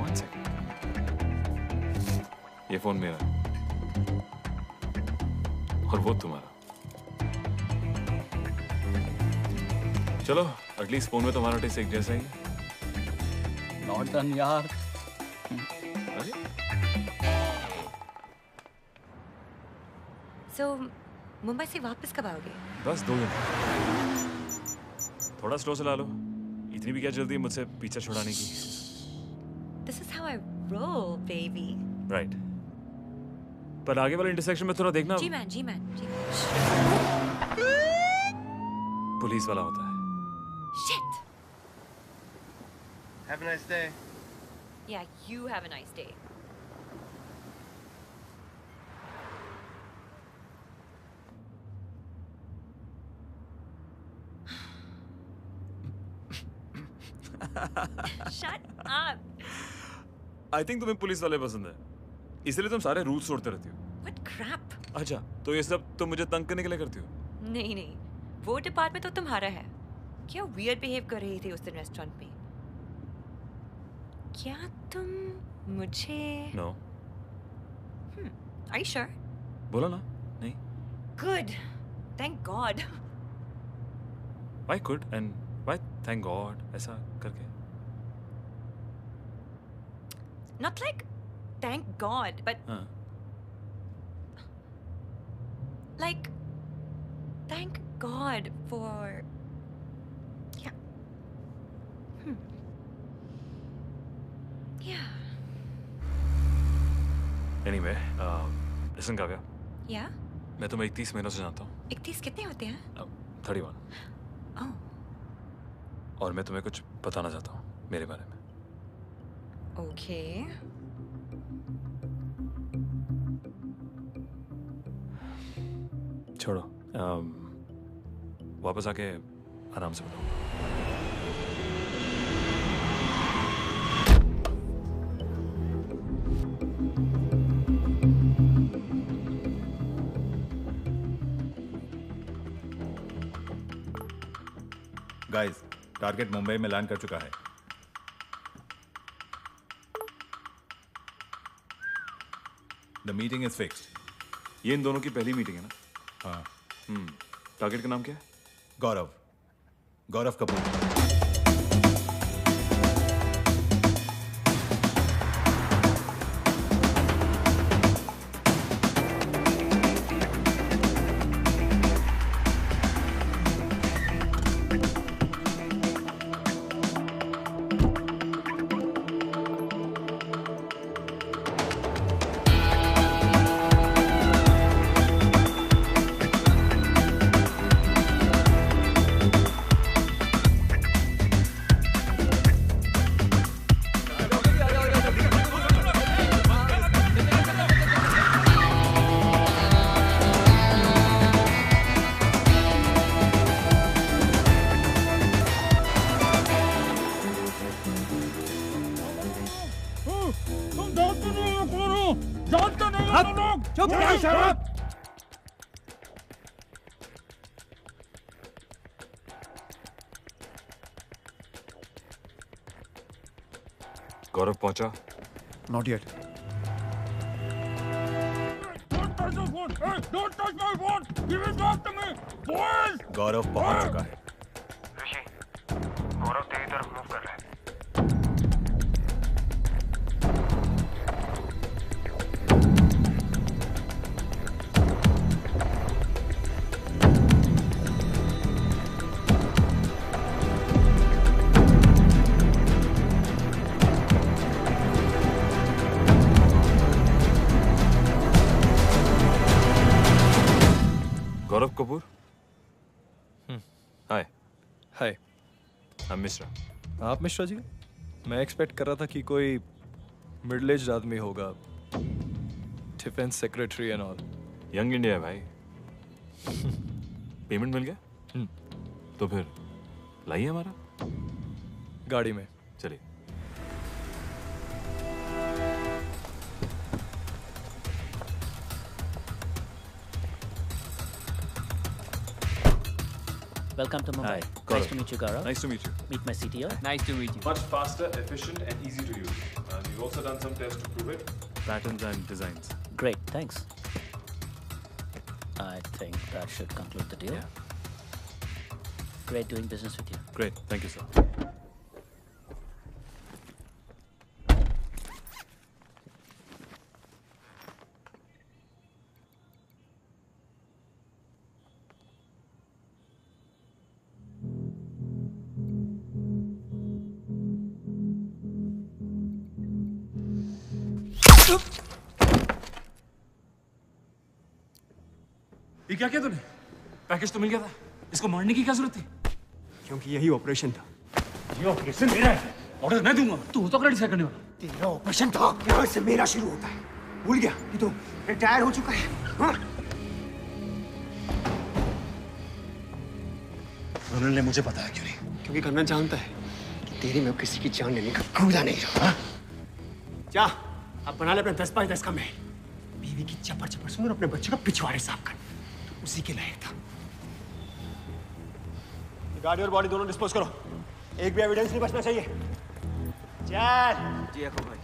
one second. ये फोन मेरा और वो तुम्हारा. चलो, एटलीस्ट फोन में तुम्हारा टेस्ट एक जैसा ही. नॉट डन यार. So, मुंबई से वापस कब आओगे? बस 2 दिन. थोड़ा स्लो चला लो. इतनी भी क्या जल्दी है मुझसे पीछे छुड़ाने की. This is how I roll, baby. Right. पर आगे वाले इंटरसेक्शन में थोड़ा देखना. जी मैन. पुलिस वाला होता है. Shit. Have a nice day. Yeah, you have a nice day. Shut up. I think तुम्हें पुलिस वाले पसंद है. इसलिए तुम सारे रूल्स तोड़ते रहती हो. What crap? अच्छा, तो ये सब तुम मुझे तंग करने के लिए करती हो? नहीं. वो डिपार्टमेंट तो तुम्हारा है. क्या weird बिहेव कर रही थी उस दिन रेस्टोरेंट में? क्या तुम मुझे? No. Are you sure? बोलो ना. नहीं. Good. Thank God. Why could and why thank God ऐसा करके? Not like thank God, but like thank God for yeah. Anyway, listen, Kavya. Yeah. मैं तुम्हें 31 महीनों से जानता हूँ। 31 कितने होते हैं? 31। ओह। और मैं तुम्हें कुछ बताना चाहता हूँ मेरे बारे में। ओके। छोड़ो, वापस आके आराम से बताओ। गाइस, टारगेट मुंबई में लैंड कर चुका है। The meeting is fixed. ये इन दोनों की पहली मीटिंग है ना? हाँ। टारगेट का नाम क्या है? गौरव कपूर। गौरव पहुंचा? Not yet. Don't touch the phone! Hey, don't touch my phone! Give it back to me! Boys! गौरव पहुंच चुका है। ऋषि, गौरव तेरी तरफ मूव कर रहा है। Gaurav Kapoor? Hi. Hi. I am Mishra. आप मिश्रा जी? मैं एक्सपेक्ट कर रहा था कि कोई मिडिल एज आदमी होगा, defence secretary and all. Young India है भाई। पेमेंट मिल गया? तो फिर लाइए हमारा गाड़ी में। चलिए। Welcome to Mumbai. Hi, Nice Gaurav. to meet you, Gaurav. Nice to meet you. Meet my CTO. Nice to meet you. Much faster, efficient, and easy to use. And we've also done some tests to prove it. Patterns and designs. Great, thanks. I think that should conclude the deal. Yeah. Great doing business with you. Great. Thank you, sir. ये क्या किया तूने? Package तो मिल गया था, इसको मारने की क्या जरूरत थी? क्योंकि यही ऑपरेशन था। ये ऑपरेशन मेरा है, ऑर्डर मैं दूंगा। तू तो डिसाइड करने वाला। तेरा ऑपरेशन था, यहाँ से मेरा शुरू होता है। भूल गया कि तू रिटायर हो चुका है। हाँ? कर्नल ने मुझे बताया क्यों नहीं? क्योंकि कर्नल जानता है कि तेरी में किसी की जान लेने का कूदा नहीं रहा। जा, अब बना ले अपने 10 बाय 10 का महल। बीवी की चपर चपर सुन और अपने बच्चे का पिछवाड़े साफ कर। तो उसी के लायक था। गाड़ी और बॉडी दोनों डिस्पोज करो। एक भी एविडेंस नहीं बचना चाहिए। चल। जी अको भाई।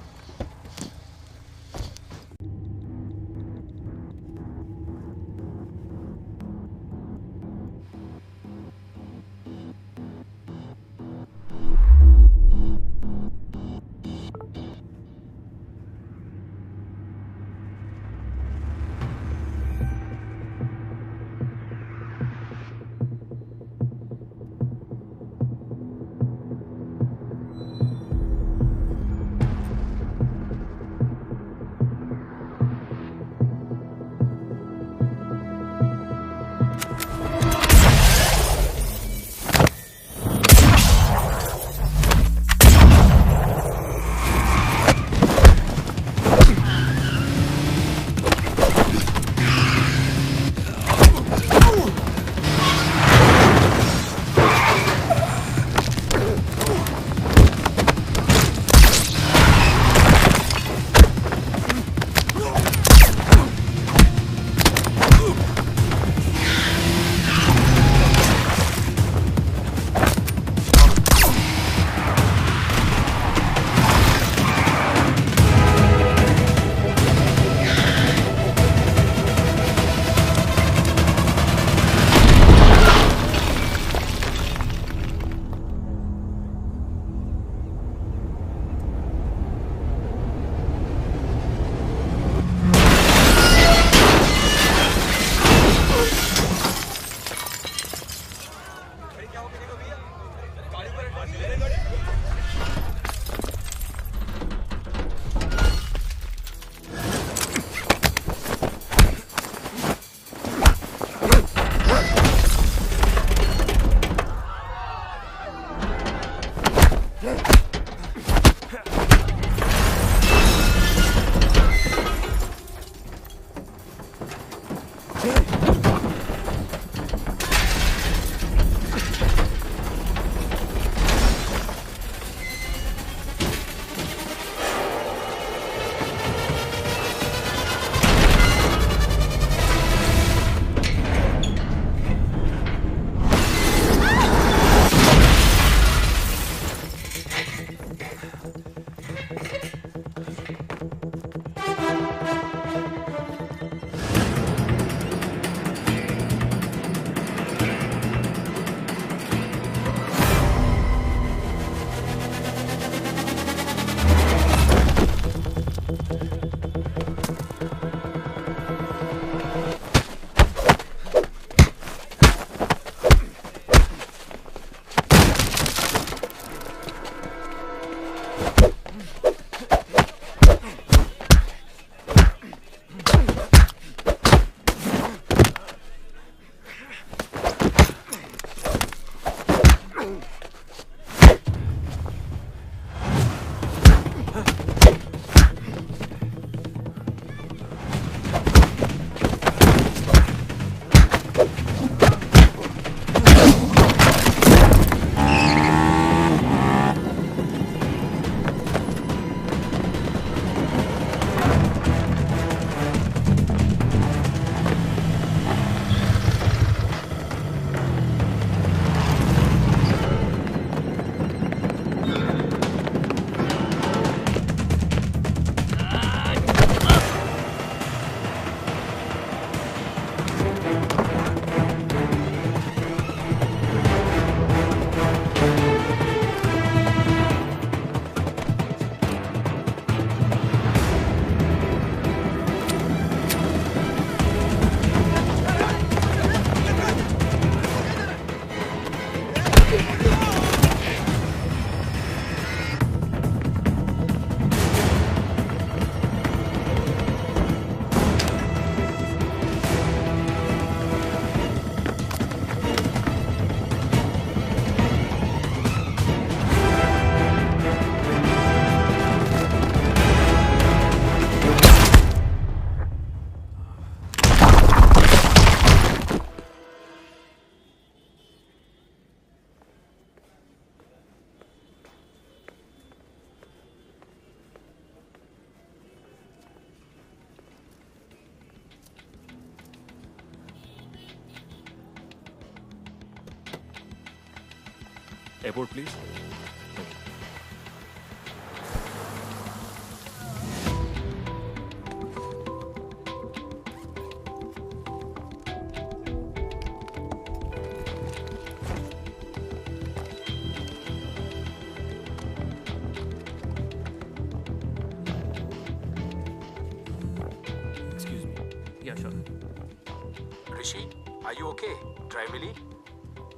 Airport please. Rishi, are you okay? Drive मिली?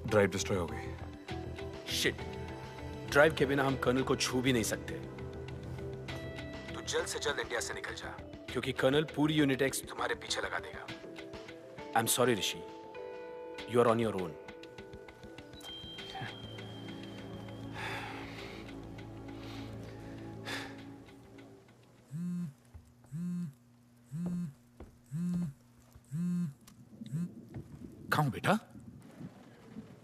ड्राइव डिस्ट्रॉय हो गई। शिट, ड्राइव के बिना हम कर्नल को छू भी नहीं सकते। तू जल्द से जल्द इंडिया से निकल जा, क्योंकि कर्नल पूरी यूनिट एक्स तुम्हारे पीछे लगा देगा। I am sorry Rishi, you are on your own. कहाँ बेटा?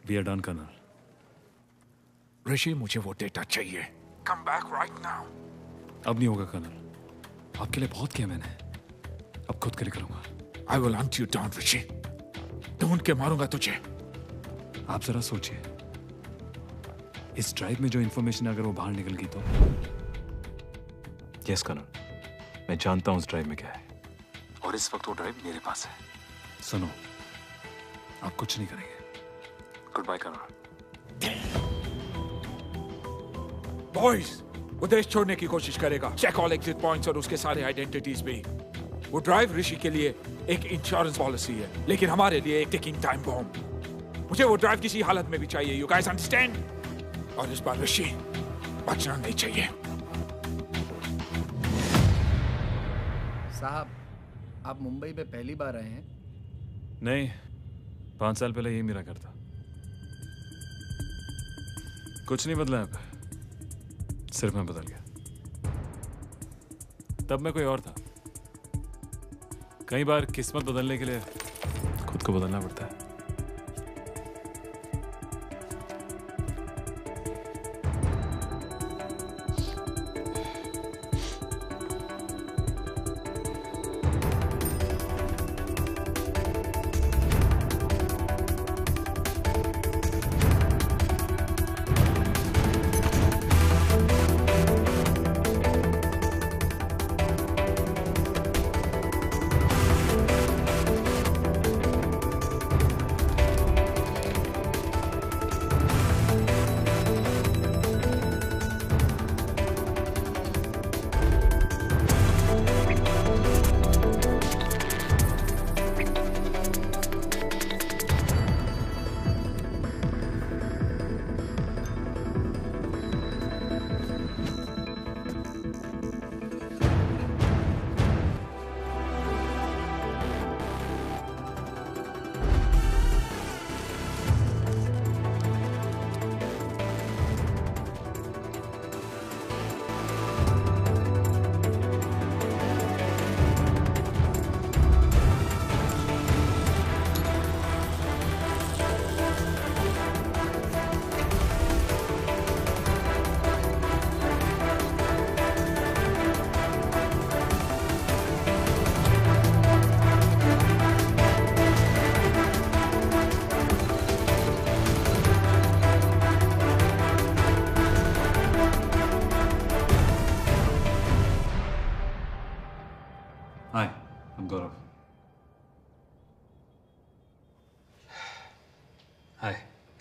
We are done colonel. Rishi, मुझे वो डेटा चाहिए। Come back right now. अब नहीं होगा कर्नल, आपके लिए बहुत किया मैंने, अब खुद के लिए करूंगा। I will hunt you down Rishi, ढूंढ के मारूंगा तुझे। आप जरा सोचिए, इस ड्राइव में जो इंफॉर्मेशन अगर वो बाहर निकल गई तो। यस कर्नल, मैं जानता हूं उस ड्राइव में क्या है, और इस वक्त वो ड्राइव मेरे पास है। सुनो, आप कुछ नहीं करेंगे। Good bye colonel. बॉयज, वो देश छोड़ने की कोशिश करेगा। चेक ऑल एग्जिट पॉइंट्स और उसके सारे आइडेंटिटीज भी। वो ड्राइव ऋषि के लिए एक इंश्योरेंस पॉलिसी है, लेकिन हमारे लिए एक टिकिंग टाइम बॉम्ब। मुझे वो ड्राइव किसी हालत में भी चाहिए। You guys understand? और इस बार ऋषि बचना नहीं चाहिए। साहब, आप मुंबई में पहली बार आए हैं? नहीं, 5 साल पहले यही मेरा घर था। कुछ नहीं बदला अब, सिर्फ मैं बदल गया। तब मैं कोई और था। कई बार किस्मत बदलने के लिए खुद को बदलना पड़ता है।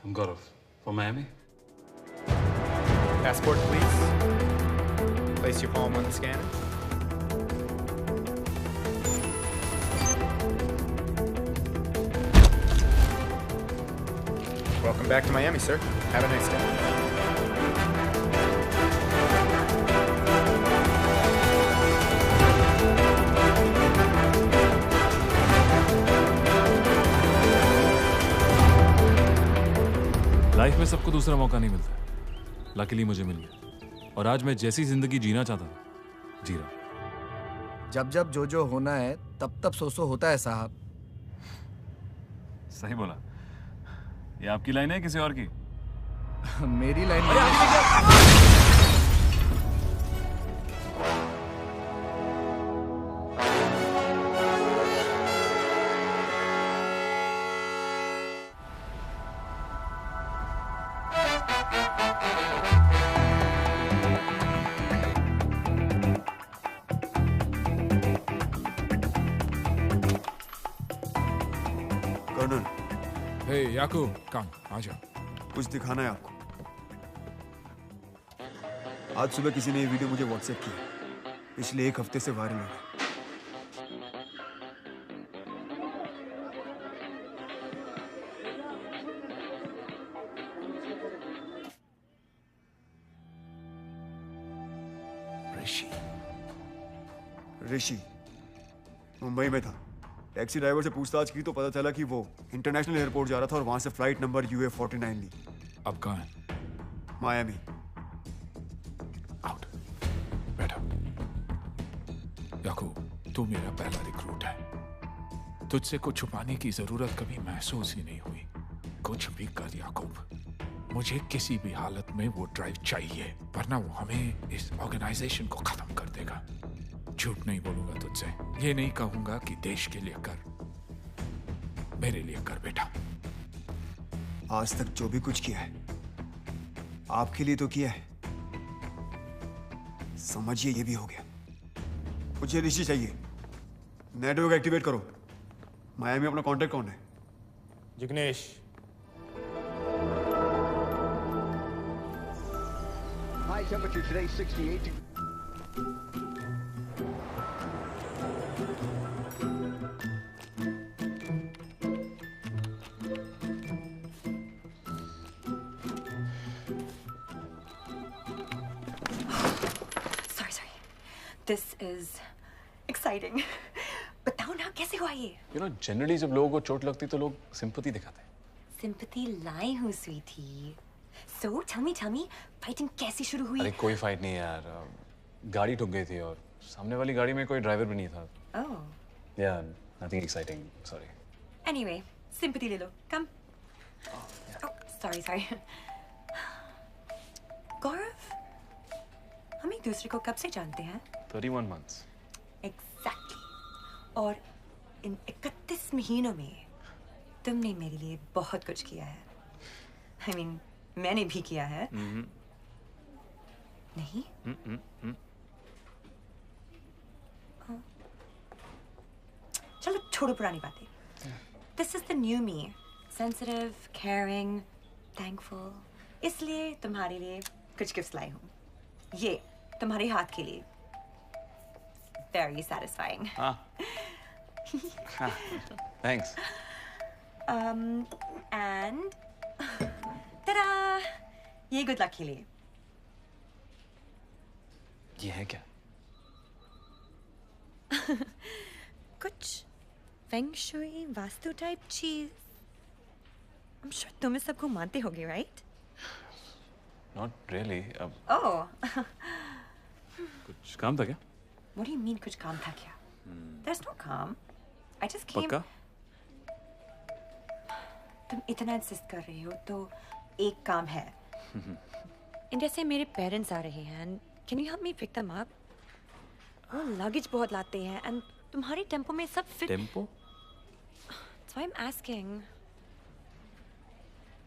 I'm Gaurav from Miami. Passport, please. Place your palm on the scanner. Welcome back to Miami, sir. Have a nice day. Life में सबको दूसरा मौका नहीं मिलता, लकीली मुझे मिल गया और आज मैं जैसी जिंदगी जीना चाहता था जी रहा। जब जब जो होना है तब तब सो होता है साहब। सही बोला। ये आपकी लाइन है किसी और की? मेरी लाइन याकूब कम आ जाओ। कुछ दिखाना है आपको। आज सुबह किसी ने ये वीडियो मुझे व्हाट्सएप किया, पिछले 1 हफ्ते से वायरल हो रहा है। ऋषि मुंबई में था। टैक्सी ड्राइवर से पूछताछ की तो पता चला कि वो इंटरनेशनल एयरपोर्ट जा रहा था और वहां से फ्लाइट नंबर UA49 ली। अब कहाँ है? मायामी। आउट। बैठो। याकूब, तू मेरा पहला रिक्रूट है। तुझसे कुछ छुपाने की जरूरत कभी महसूस ही नहीं हुई। कुछ भी कर याकूब, मुझे किसी भी हालत में वो ड्राइव चाहिए, वरना वो हमें इस ऑर्गेनाइजेशन को खत्म कर देगा। झूठ नहीं बोलूंगा तुझसे। ये नहीं कहूंगा कि देश के लिए कर, मेरे लिए कर बेटा। आज तक जो भी कुछ किया है आपके लिए तो किया है, समझिए ये भी हो गया। मुझे ऋषि चाहिए। नेटवर्क एक्टिवेट करो। मायामी अपना कांटेक्ट कौन है? Jignesh. High temperature today 68 degrees. This is exciting. बताओ ना कैसे हुआ ये? You know, generally जब लोगों को चोट लगती तो लोग sympathy दिखाते हैं। Sympathy लाई हूँ Sweety. So tell me, fighting कैसे शुरू हुई? अरे कोई फाइट नहीं यार, गाड़ी ठुक गई थी और सामने वाली गाड़ी में कोई ड्राइवर भी नहीं था। Oh. Yeah, nothing exciting. Sorry. Anyway, sympathy ले लो. Come. Oh, sorry. गौरव, हम एक दूसरे को कब से जानते हैं? 31 months. Exactly. और इन 31 महीनों में तुमने मेरे लिए बहुत कुछ किया है। I mean, मैंने भी किया है। नहीं? चलो छोड़ो पुरानी बातें। This is the new me. Sensitive, caring, thankful. इसलिए तुम्हारे लिए कुछ गिफ्ट्स लाई हूँ। ये तुम्हारे हाथ के लिए। Very satisfying. Thanks. And ta-da! ये good luck के लिए। ये है क्या? कुछ फेंग शुई वास्तु टाइप चीज। I'm sure तुम इस सबको मानते होगे, right? Not really. Oh. कुछ काम था क्या? What do you mean कुछ काम था क्या? There's no काम. I just came. पक्का? तुम इतना इंसिस्ट कर रहे हो तो एक काम है। इंडिया से मेरे पेरेंट्स आ रहे हैं and can you help me pick them up? वो लगेज बहुत लाते हैं and तुम्हारी टेम्पो में सब fit. Tempo? That's why I'm asking.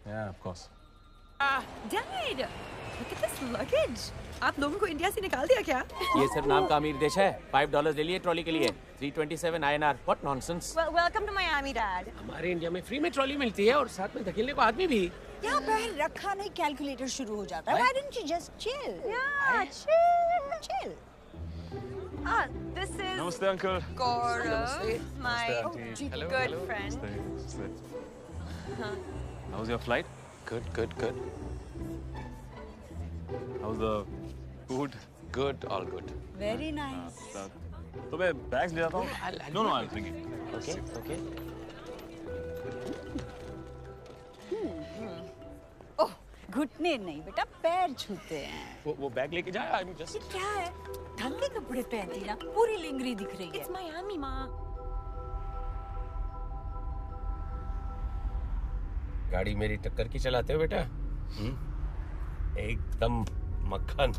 Yeah, of course. Dad, look at this luggage. आप लोगों को इंडिया से निकाल दिया क्या? ये सिर्फ नाम का अमीर देश है। $5 ले लिए ट्रॉली के लिए। 327 INR. What nonsense? Well, welcome to Miami, Dad. हमारे इंडिया में फ्री में ट्रॉली मिलती है और साथ में धकेलने को आदमी भी। यहाँ पर रखा नहीं कैलकुलेटर शुरू हो जाता है। Why don't you just chill? Yeah, chill. This is Namaste, uncle. Gaurav, my Hello, good friend. How's your flight? Good. How's the food? Good, all good. Very nice. तो मैं बैग्स ले आता हूँ। No, I'll bring it. Okay. ओह, घुटने नहीं बेटा, पैर छूते हैं। वो बैग लेके जाए। I'm just. ये क्या है? ढंग के कपड़े पहनती ना, पूरी लिंगरी दिख रही है। It's Miami, माँ। गाड़ी मेरी टक्कर की चलाते हो बेटा? एकदम मक्खन।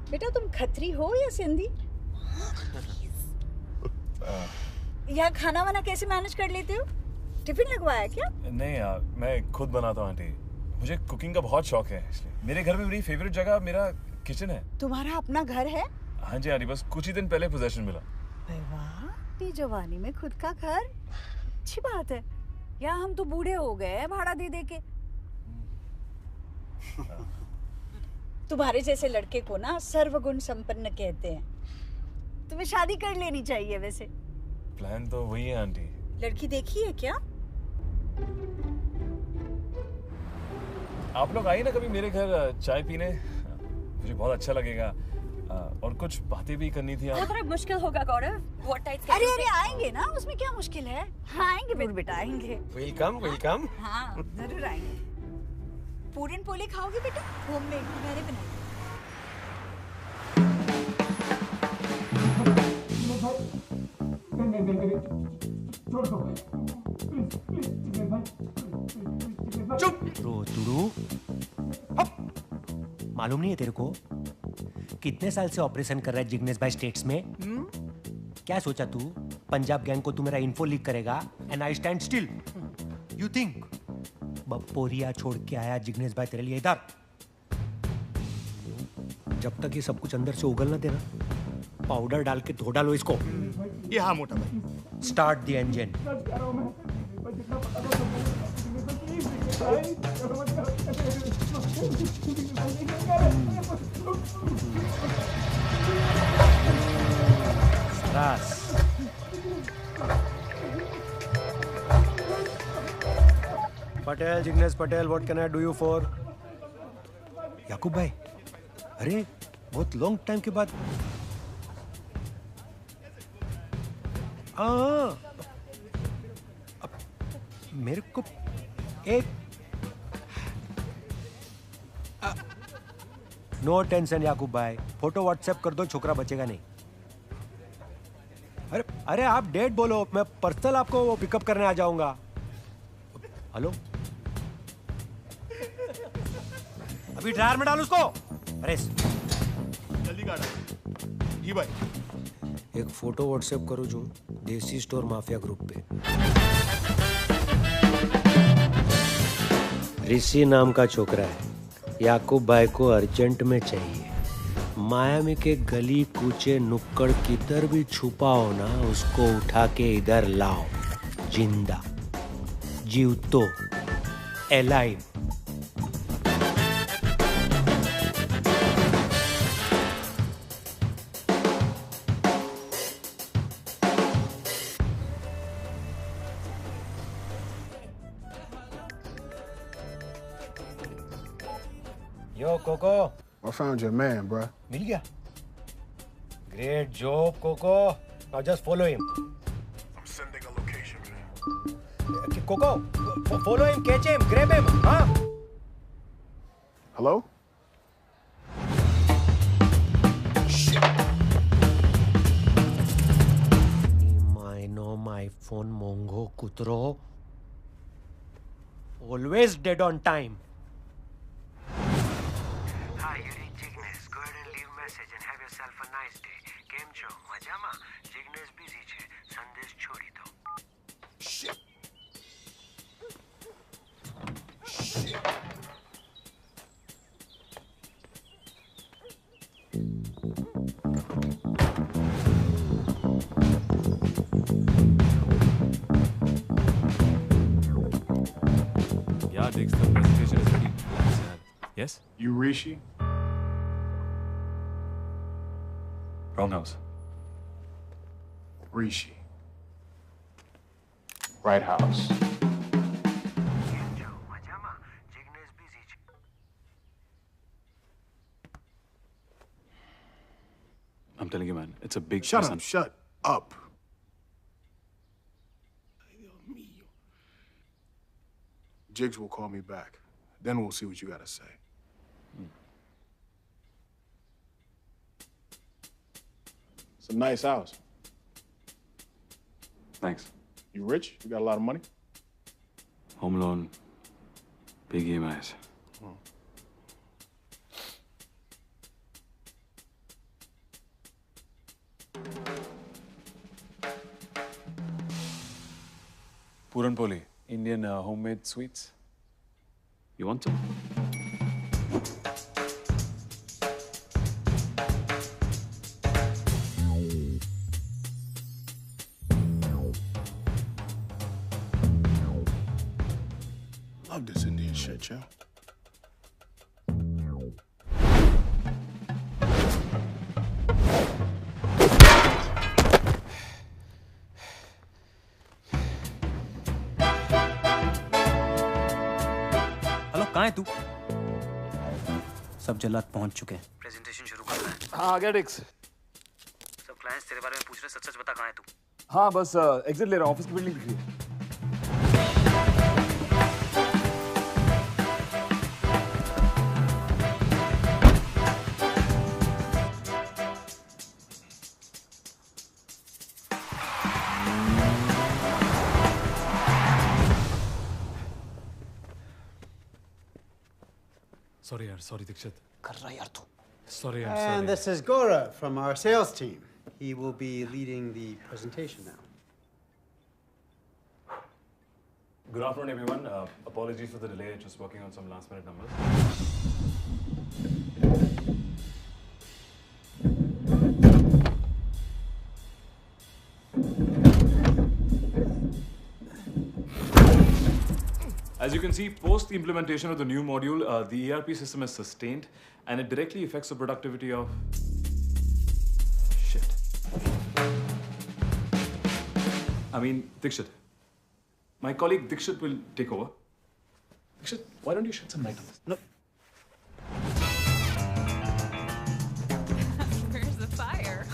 बेटा तुम खत्री हो या सिंधी? यहाँ खाना वाना कैसे मैनेज कर लेते हो? टिफिन लगवाया क्या? नहीं यार, मैं खुद बनाता हूँ आंटी। मुझे कुकिंग का बहुत शौक है, इसलिए मेरे घर में मेरी फेवरेट जगह मेरा किचन है। तुम्हारा अपना घर है? हाँ जी आंटी, बस कुछ ही दिन पहले पोजेशन मिला। वाह, अपनी जवानी में खुद का घर, अच्छी बात है। या हम तो बूढ़े हो गए हैं भाड़ा दे दे के। तुम्हारे जैसे लड़के को ना सर्वगुण संपन्न कहते हैं। तुम्हें शादी कर लेनी चाहिए वैसे। प्लान तो वही है आंटी। लड़की देखी है क्या? आप लोग आइए ना कभी मेरे घर चाय पीने, मुझे बहुत अच्छा लगेगा। और कुछ बातें भी करनी थी। वो थोड़ा मुश्किल होगा गौरव। अरे अरे आएंगे ना, उसमें क्या मुश्किल है। हाँ आएंगे बेटा आएंगे। Welcome welcome. हाँ जरूर आएंगे। पूरन पोले खाओगे बेटा? होममेड मैंने बनाई। चुप रोतुड़ू। मालूम नहीं है तेरे को कितने साल से ऑपरेशन कर रहा है जिग्नेश भाई स्टेट्स में? क्या सोचा तू पंजाब गैंग को तू मेरा इन्फो लीक करेगा and I stand still? You think बपोरिया छोड़ के आया जिग्नेश भाई तेरे लिए इधर? जब तक ये सब कुछ अंदर से उगल ना देना, पाउडर डाल के धो डालो इसको। ये हाँ मोटा भाई। Start the engine. Patel, Jignesh Patel, what can I do you for? Yakub भाई, अरे बहुत लॉन्ग टाइम के बाद। मेरे को एक नो टेंशन याकूब भाई, फोटो व्हाट्सएप कर दो, छोकरा बचेगा नहीं। अरे अरे आप डेट बोलो, मैं पर्सनल आपको वो पिकअप करने आ जाऊंगा। हेलो, अभी ड्रायर में डाल उसको। अरे जल्दी काटा। जी भाई। एक फोटो व्हाट्सएप करो जो देसी स्टोर माफिया ग्रुप पे। ऋषि नाम का छोकरा है, याकूब भाई को अर्जेंट में चाहिए। मायामी के गली कूचे नुक्कड़ किधर भी छुपा हो ना, उसको उठा के इधर लाओ, जिंदा, जीवतो, alive. Yo, Coco. I found your man, bruh. मिल गया? Great job, Coco. Now just follow him. I'm sending a location, man. Coco, follow him, catch him, grab him, huh? Hello? My phone, Mongo, Kutro. Always dead on time. Hi, you read Jignesh. Go ahead and leave message and have yourself a nice day. Game show, majama. Jignesh busy che. Sandesh chhodi do. Shit. Yeah, Diggs, the presentation is ready. Yes? You Rishi? Wrong house. Rishi. Right house. I'm telling you, man, it's a big. Shut up, shut up. Jiggs will call me back. Then we'll see what you gotta say. It's a nice house. Thanks. You rich? You got a lot of money? Home loan, big EMIs. Puran Poli, Indian homemade sweets. You want some? shit, yo. Hello, कहाँ है तू? सब जल्लाद पहुंच चुके हैं। Presentation शुरू करना है। हाँ, आ गया डिक्स। सब क्लाइंट्स तेरे बारे में पूछ रहे, सच सच बता कहाँ है तू? हाँ, बस एग्जिट ले रहा हूँ, ऑफिस की बिल्डिंग दिख रही है। Sorry, yaar. Sorry, Dikshit. कर रहा यार तू। Sorry, I'm And sorry. this is Gaurav from our sales team. He will be leading the presentation now. Good afternoon, everyone. Apologies for the delay. Just working on some last-minute numbers. As you can see, post the implementation of the new module, the ERP system is sustained, and it directly affects the productivity of... Shit. I mean, Dikshit. My colleague Dikshit will take over. Dikshit, why don't you shed some light on this? No. Where's the fire?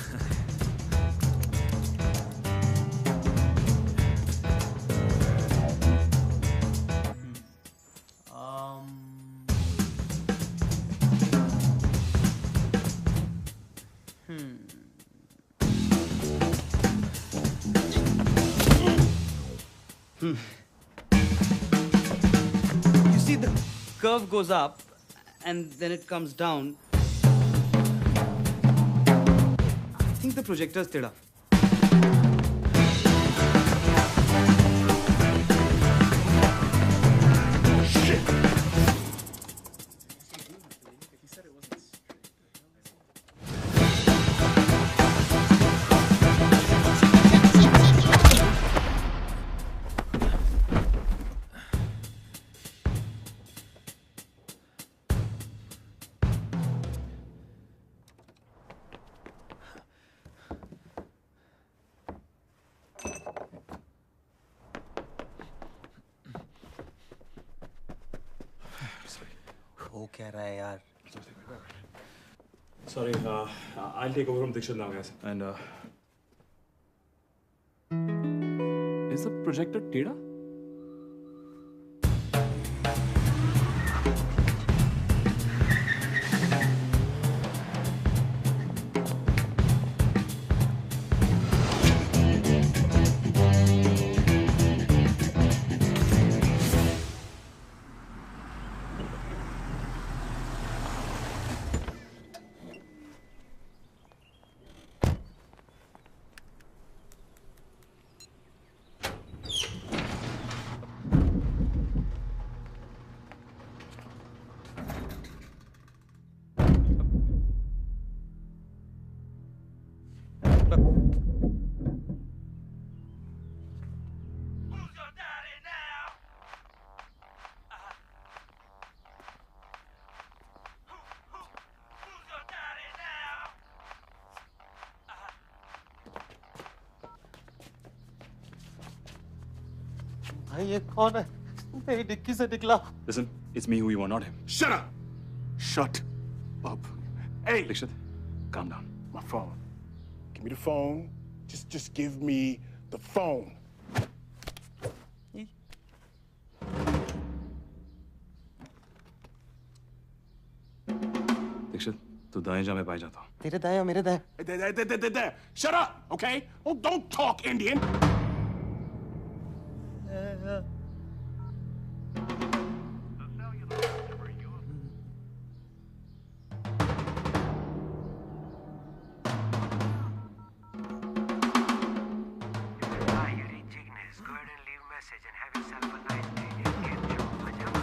You see, the curve goes up and then it comes down. I think the projector is teda. वो क्या रहा है यार? Sorry, I'll take over from Dikshit now, guys. And is the projector Teda? भाई ये कौन है? मेरी डिक्की से निकला। Listen, it's me who you are, not him. Shut up! Shut up. Hey! Dikshit, calm down. My phone. Give me the phone. Just give me the phone. Dikshit, तू दाएं जा मैं बाएं जाता हूँ. तेरे दाएं और मेरे दाएं. There. Shut up, okay? Oh, don't talk Indian. Hi, you reached Ignis. Go ahead and leave a message and have yourself a nice day. Game show. Majama.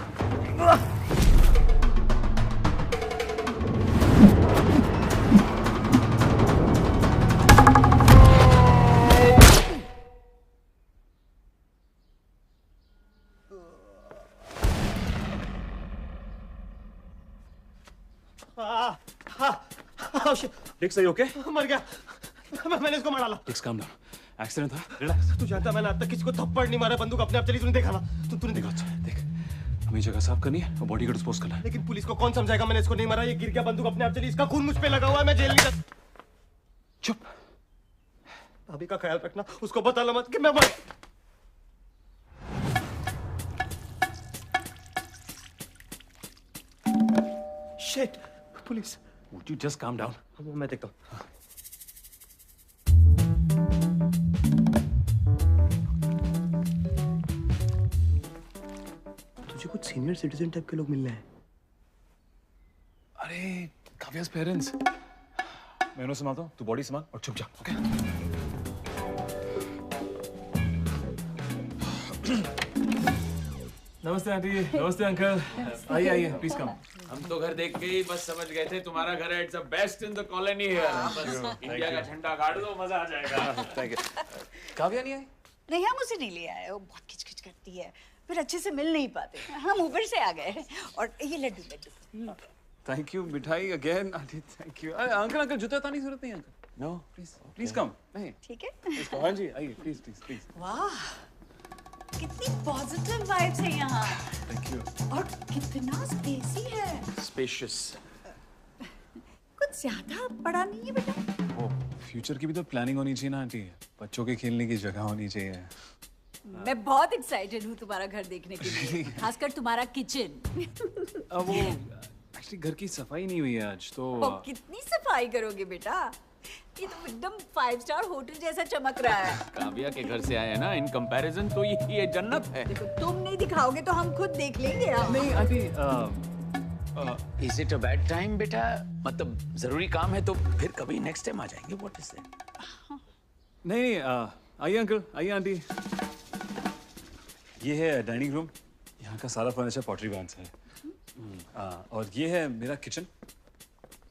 Oh shit. Dix, are you okay? मर गया। मैंने इसको मार डाला। Dix, calm down. Accident था? Relax. तू जानता मैंने आज तक किसी को थप्पड़ नहीं मारा, बंदूक अपने आप चली, तूने देखा ना? तूने देखा? देख, हमें जगह साफ करनी है और बॉडी को डिस्पोज करना है। लेकिन पुलिस को कौन समझाएगा मैंने इसको नहीं मारा? ये गिर गया, बंदूक अपने आप चली, इसका खून मुझ पे लगा हुआ है, मैं जेल नहीं जा। चुप। भाभी का ख्याल रखना, उसको बताना मत कि मैं मर। Shit, police. Would you just calm down? मैं देखता हूँ। तुझे कुछ सीनियर सिटीजन टाइप के लोग मिल रहे हैं। अरे काव्या's पेरेंट्स। मैं उन्हें संभालता हूँ, तू बॉडी संभाल और चुप जा, ओके? नमस्ते आंटी, नमस्ते अंकल। आइए आइए, प्लीज कम। हम तो घर देख के ही बस समझ गए थे तुम्हारा घर है, it's the best in the colony here. बस इंडिया का झंडा गाड़ दो, मजा आ जाएगा। Thank you. काव्या नहीं आई? नहीं, हम उसे नहीं ले आए, वो बहुत खिचखिच करती है, फिर अच्छे से मिल नहीं पाते, हम ऊपर से आ गए। और ये लड्डू। थैंक यू मिठाई again aunty, thank you. Uncle uncle जूता उतारने की जरूरत नहीं है अंकल। No please come. नहीं ठीक है। हाँ जी आइए प्लीज प्लीज प्लीज। वाह, कितनी पॉजिटिव वाइब्स है यहाँ। Thank you. और कितना स्पेसी है। स्पेशियस। कुछ ज्यादा बड़ा नहीं है बेटा। वो फ्यूचर की भी तो प्लानिंग होनी चाहिए ना आंटी, बच्चों के खेलने की जगह होनी चाहिए। मैं बहुत एक्साइटेड हूँ तुम्हारा घर देखने के लिए, खासकर तुम्हारा किचन। वो एक्चुअली घर की सफाई नहीं हुई है आज तो। कितनी सफाई करोगे बेटा? ये तो एकदम 5 स्टार होटल जैसा चमक रहा है। काव्या के घर से आए हैं ना, इन कंपैरिजन तो ये जन्नत है। देखो, तुम नहीं दिखाओगे तो हम खुद देख लेंगे। नहीं aunty, is it a bad time बेटा? मतलब जरूरी काम है तो फिर कभी नेक्स्ट टाइम आ जाएंगे। What is that? नहीं आइए अंकल, आइए आंटी। ये है डाइनिंग रूम, यहाँ का सारा फर्नीचर पॉटरी ब्रांड से है। और ये है मेरा किचन,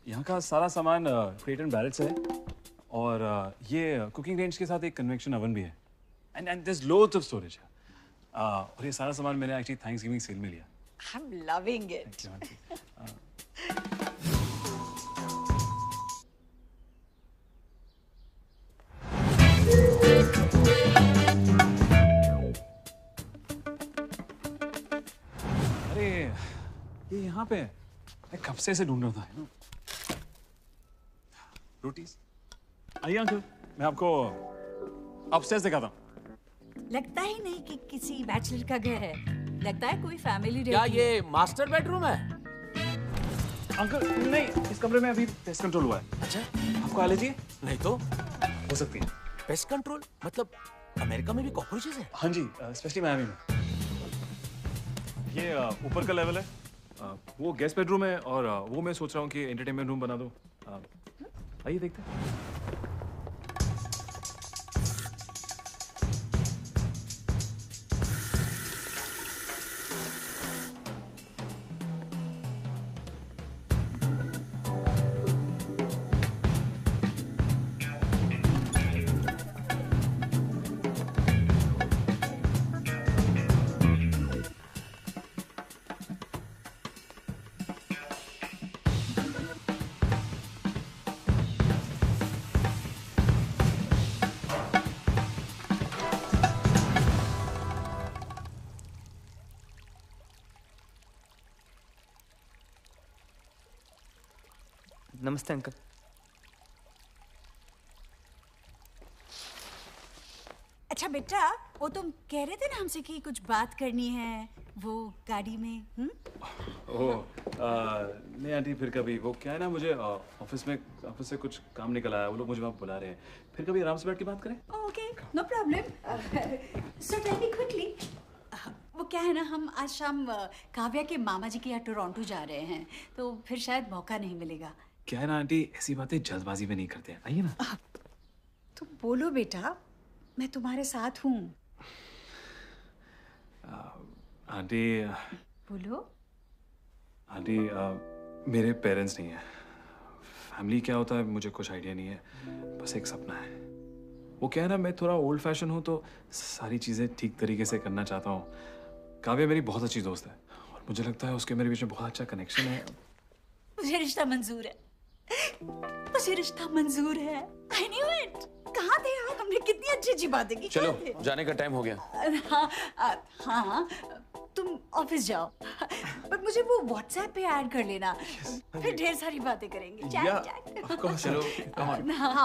यहाँ का सारा सामान क्रेट एंड बैरेट से है। और ये कुकिंग रेंज के साथ एक कन्वेक्शन ओवन भी है। And there is loads of storage. और ये सारा सामान मैंने एक्चुअली थैंक्सगिविंग सेल में लिया। I'm loving it. अरे ये यहाँ पे मैं कब से इसे ढूंढ रहा था, रोटीज। आइए अंकल, मैं आपको अपस्टेयर्स दिखाता हूँ। लगता ही नहीं कि किसी बैचलर का घर है, लगता है कोई फैमिली। क्या ये मास्टर बेडरूम है? अंकल नहीं, इस कमरे में अभी पेस्ट कंट्रोल हुआ है। अच्छा, आपको एलर्जी है? नहीं तो हो सकती है। पेस्ट कंट्रोल मतलब अमेरिका में भी कॉकरोचेस है? हाँ जी, स्पेशली मियामी में। ये ऊपर का लेवल है, वो गेस्ट बेडरूम है, और वो मैं सोच रहा हूँ कि एंटरटेनमेंट रूम बना दो। आइए देखते हैं। नमस्ते अंकल। अच्छा बेटा, वो तुम कह रहे थे ना हमसे कि कुछ बात करनी है वो गाड़ी में। नहीं आंटी, फिर कभी। वो क्या है ना, मुझे ऑफिस से कुछ काम निकल आया, वो लोग मुझे वहाँ बुला रहे हैं, फिर कभी आराम से बैठ के बात करें। Okay, no problem. So tell me quickly, वो क्या है ना, हम आज शाम काव्या के मामा जी के यहाँ टोरंटो जा रहे हैं, तो फिर शायद मौका नहीं मिलेगा। क्या है ना आंटी, ऐसी बातें जल्दबाजी में नहीं करते। आइए ना। तुम बोलो बेटा, मैं तुम्हारे साथ हूँ। आंटी बोलो। आंटी, मेरे पेरेंट्स नहीं है। फैमिली क्या होता है मुझे कुछ आइडिया नहीं है, बस एक सपना है। वो क्या है ना, मैं थोड़ा ओल्ड फैशन हूँ तो सारी चीज़ें ठीक तरीके से करना चाहता हूँ। काव्या मेरी बहुत अच्छी दोस्त है और मुझे लगता है उसके मेरे बीच में बहुत अच्छा कनेक्शन है। मुझे रिश्ता मंजूर है। मुझे रिश्ता मंजूर है। I knew it। कहाँ थे आप? हमने कितनी अच्छी बातें की। चलो जाने का टाइम हो गया। हाँ, तुम ऑफिस जाओ, पर मुझे वो व्हाट्सएप पे ऐड कर लेना, फिर ढेर सारी बातें करेंगे। चलो come on,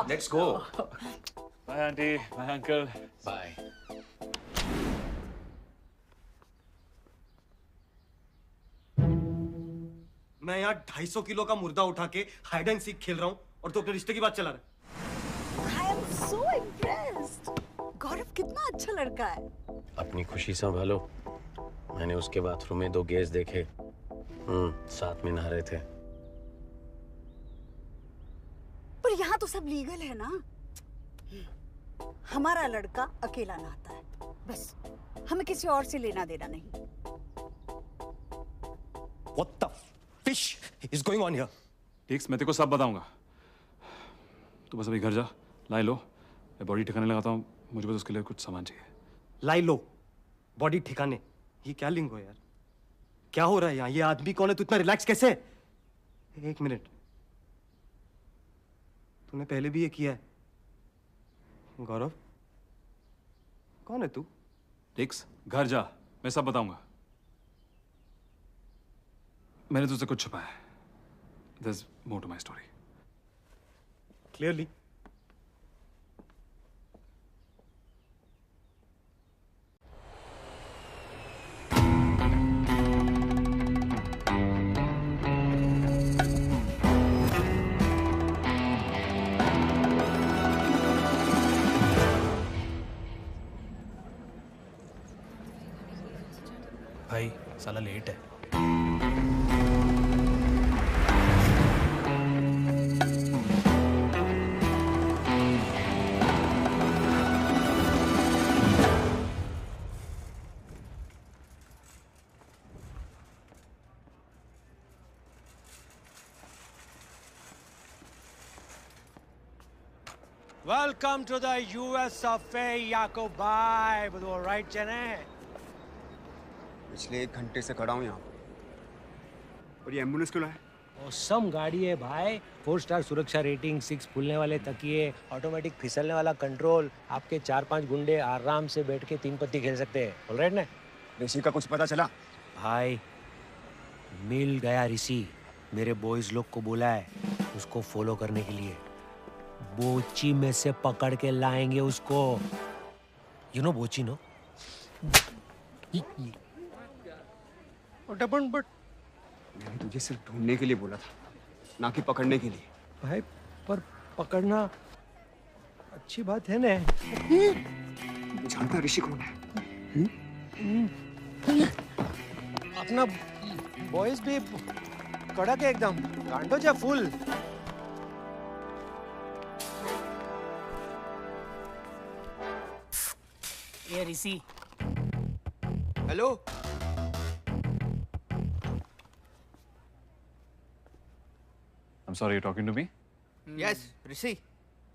let's go। Bye auntie, bye uncle, bye। मैं यहाँ 250 किलो का मुर्दा उठा के हाइड एंड सीक खेल रहा हूँ और तू अपने रिश्ते की बात चला रहा है। I am so impressed। गौरव कितना अच्छा लड़का है। अपनी खुशी संभालो। मैंने उसके बाथरूम में 2 गेस देखे, साथ में नहा रहे थे। पर यहाँ तो सब लीगल है ना। हमारा लड़का अकेला नहाता है, बस हमें किसी और से लेना देना नहीं। What the fish is going on here? टिक्स, मैं तेरे को सब बताऊंगा। तू बस अभी घर जा, लाई लो, मैं बॉडी ठिकाने लगाता हूँ। मुझे बस उसके लिए कुछ सामान चाहिए। लाई लो, बॉडी ठिकाने, ये क्या लिंग हो यार? क्या हो रहा है यहाँ? ये आदमी कौन है? तू इतना रिलैक्स कैसे? 1 मिनट, तूने पहले भी ये किया है। गौरव, कौन है तू? टिक्स, घर जा, मैं सब बताऊंगा। मैंने तुझसे कुछ छुपाया है। There's more to my story. Clearly. भाई साला लेट है। Welcome to the US of A, Yakob bhai। वो राइट चने। पिछले 1 घंटे से खड़ा हूँ यहाँ। और ये एम्बुलेंस क्यों लाया? औसम गाड़ी है भाई, 4 स्टार सुरक्षा रेटिंग, 6 फूलने वाले तकिए, ऑटोमेटिक फिसलने वाला कंट्रोल, आपके 4-5 गुंडे आराम से बैठ के 3 पत्ती खेल सकते हैं। ऑलराइट ना? ऋषि का कुछ पता चला? भाई मिल गया ऋषि, मेरे बॉयज लोग को बोला है उसको फॉलो करने के लिए। बोची में से पकड़ के लाएंगे उसको। यू नो बोची नो? बट मैंने तुझे सिर्फ ढूंढने के लिए बोला था, ना कि पकड़ने के लिए। भाई पर पकड़ना अच्छी बात है ना। जानता ऋषि कौन है? अपना बॉयज भी कड़क है एकदम, कांडो जा फुल। ये Rishi. Hello. I'm sorry, you talking to me? Yes, Rishi.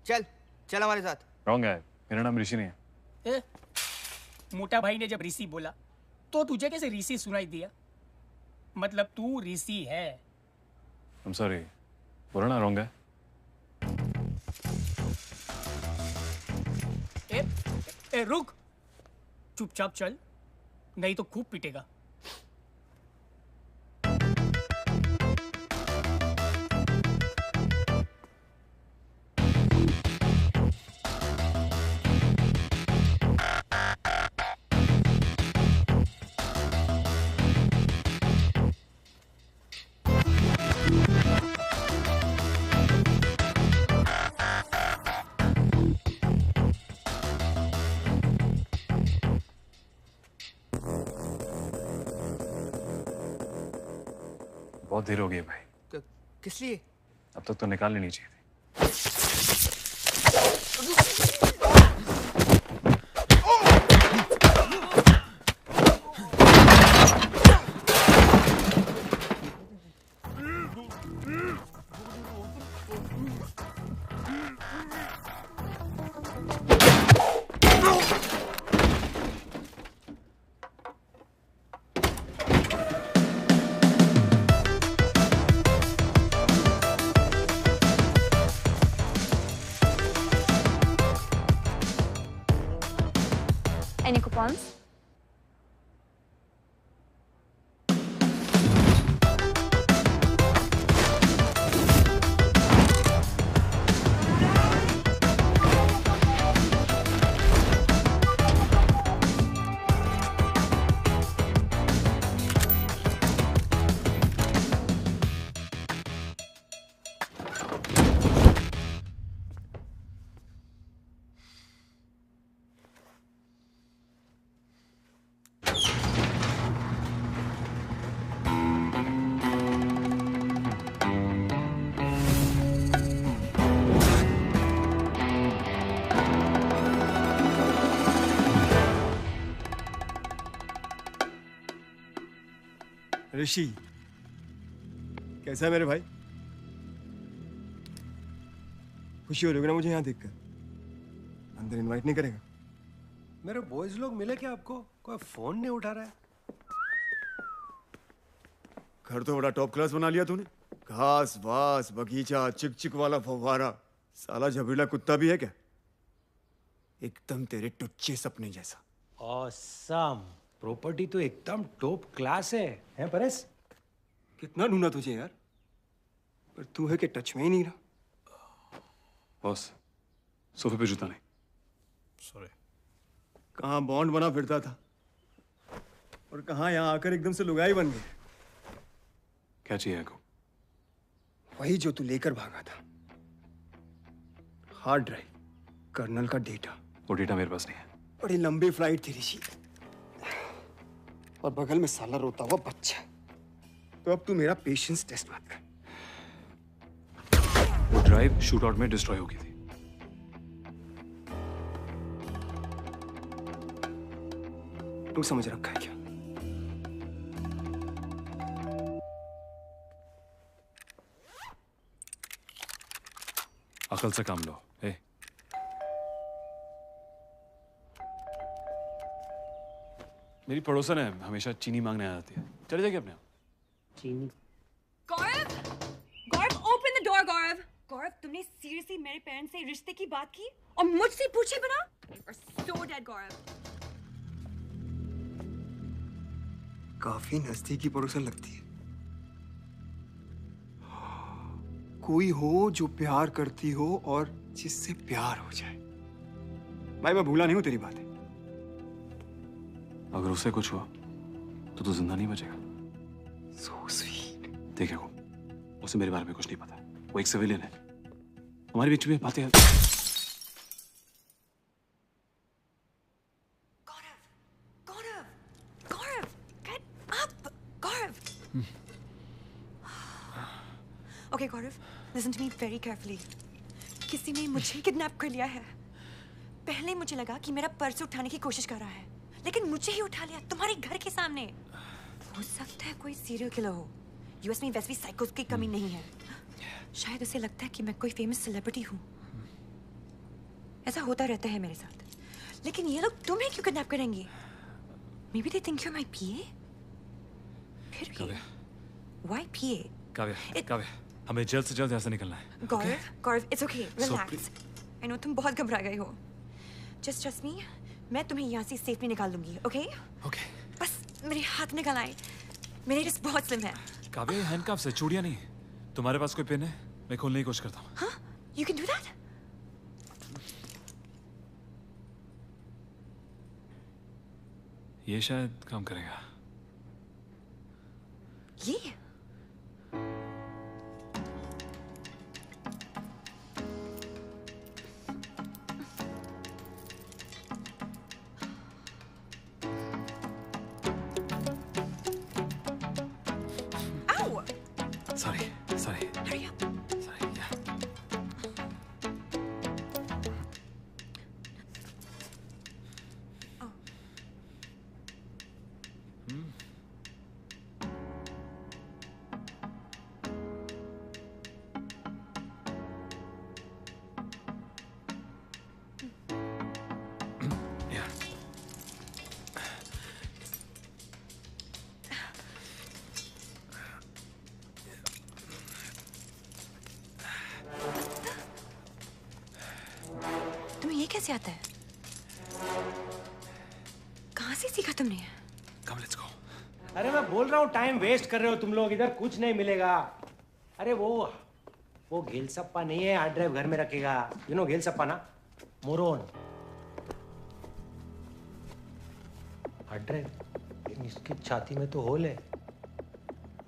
चल हमारे साथ। Wrong है, मेरा नाम ऋषि नहीं है। मोटा भाई ने जब ऋषि बोला तो तुझे कैसे ऋषि सुनाई दिया? मतलब तू ऋषि है। I'm sorry, बोला ना wrong है। ए रुक, चुपचाप चल, नहीं तो खूब पिटेगा। बहुत देर हो गई भाई। किस लिए? अब तक तो निकाल लेनी चाहिए थी। Any coupons? ऋषि, कैसा है मेरे भाई? खुशी हो रही होगी ना मुझे यहाँ देखकर? अंदर इनवाइट नहीं करेगा? मेरे बॉयज लोग मिले क्या आपको? कोई फोन नहीं उठा रहा है। घर तो बड़ा टॉप क्लास बना लिया तूने। घास वास, बगीचा, चिक चिक वाला फव्वारा। साला झबरीला कुत्ता भी है क्या? एकदम तेरे टुच्चे सपने जैसा। ऑसम। प्रॉपर्टी तो एकदम टॉप क्लास है, हैं परेश? कितना ढूंढा तुझे यार, पर तू है कि टच में ही नहीं रहा। बॉस, सोफे पे जूता नहीं। सॉरी। कहाँ बॉन्ड बना फिरता था और कहाँ यहाँ आकर एकदम से लुगाई बन गई। क्या चाहिए आपको? वही जो तू लेकर भागा था, हार्ड ड्राइव, कर्नल का डेटा। वो डेटा मेरे पास नहीं है। बड़ी लंबी फ्लाइट थी ऋषि, और बगल में साला रोता हुआ बच्चा। तो अब तू मेरा पेशेंस टेस्ट मत कर। वो ड्राइव शूटआउट में डिस्ट्रॉय हो गई थी। तू समझ रखा है क्या? अकल से काम लो। ए, मेरी पड़ोसन है, हमेशा चीनी मांगने आ जाती है। चले जाइए अपने आप। चीनी? गौरव, गौरव, ओपन द डोर। गौरव, गौरव, तुमने सीरियसली मेरे पेरेंट्स से रिश्ते की बात की और मुझसे पूछे बिना? So dead, गौरव। काफी नजदीकी पड़ोसन लगती है। कोई हो जो प्यार करती हो और जिससे प्यार हो जाए। भाई मैं भूला नहीं हूं तेरी बातें। अगर उसे कुछ हुआ तो तू जिंदा नहीं बचेगा। So sweet। देखो, उसे मेरे बारे में कुछ नहीं पता। वो एक सिविलियन है। हमारे बीच में बातें। Okay, Gaurav, listen to me very carefully. किसी ने मुझे किडनैप कर लिया है। पहले मुझे लगा कि मेरा पर्स उठाने की कोशिश कर रहा है, लेकिन मुझे ही उठा लिया तुम्हारे घर के सामने। हो सकता है कोई सीरियल किलर हो। यूएस में वैसे भी साइकोस की कमी नहीं है। शायद उसे लगता है कि मैं कोई फेमस सेलिब्रिटी हूँ। ऐसा होता रहता है मेरे साथ। लेकिन ये लोग तुम्हें क्यों किडनैप करेंगे? Maybe they think you're my PA? फिर भी why PA? काव्या, काव्या, हमें जल्द से जल्द यहाँ से निकलना है। गौरव, गौरव, it's okay, relax. I know तुम बहुत घबरा गए हो। Just trust me, मैं तुम्हें यहाँ से सेफली निकाल लूंगी, okay? Okay. बस मेरे हाथ निकल आए। मेरे रिस्ट बहुत स्लिम है। काव्या, हैंडकफ्स है, चूड़ियां नहीं। तुम्हारे पास कोई पेन है? मैं खोलने की कोशिश करता हूँ। हाँ? You can do that? ये शायद काम करेगा। ये? Sorry, sorry. Hurry up. Sorry, yeah. Oh. Yeah. तुम्हें ये कैसे आता है? कहाँ से सीखा तुमने? Come, let's go. अरे मैं बोल रहा हूँ टाइम वेस्ट कर रहे हो तुम लोग, इधर कुछ नहीं मिलेगा। अरे वो घेल सप्पा नहीं है, हार्ड ड्राइव घर में रखेगा। यू नो घेल सप्पा ना, मोरोन हार्ड ड्राइव। इसकी छाती में तो होल है,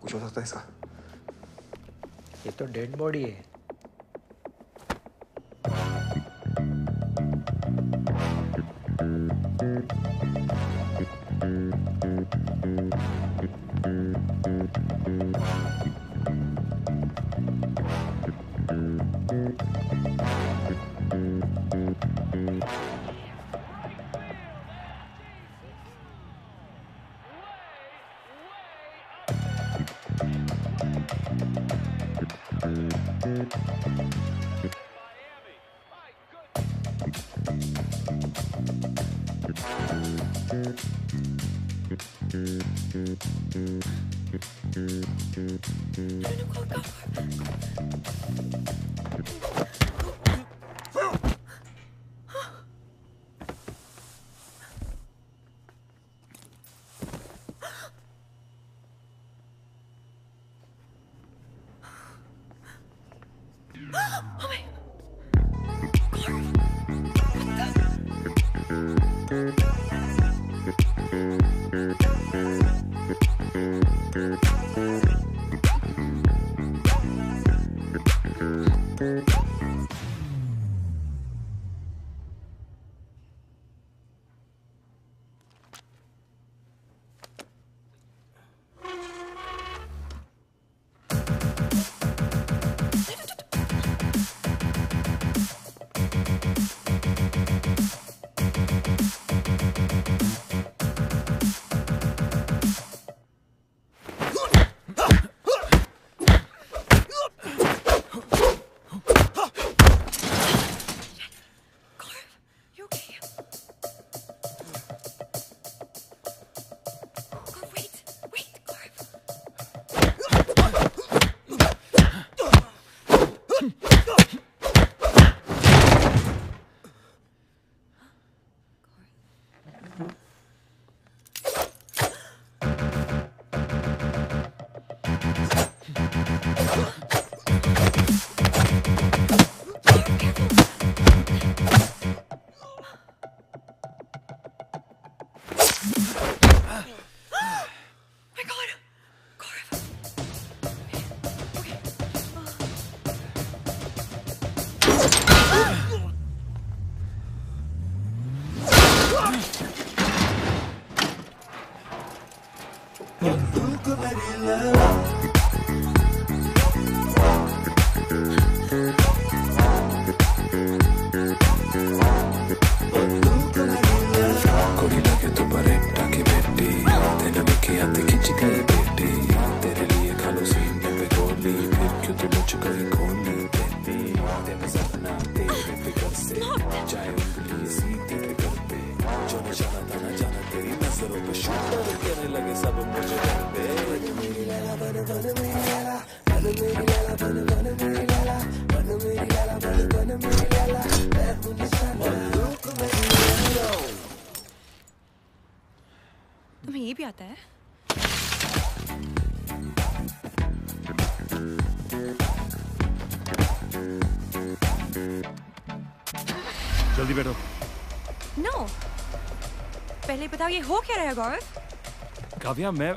कुछ हो सकता है इसका। ये तो डेड बॉडी है। तुम्हें ये भी आता है? जल्दी बैठो। नो, पहले बताओ ये हो क्या रहा है गौरव? काव्या, मैं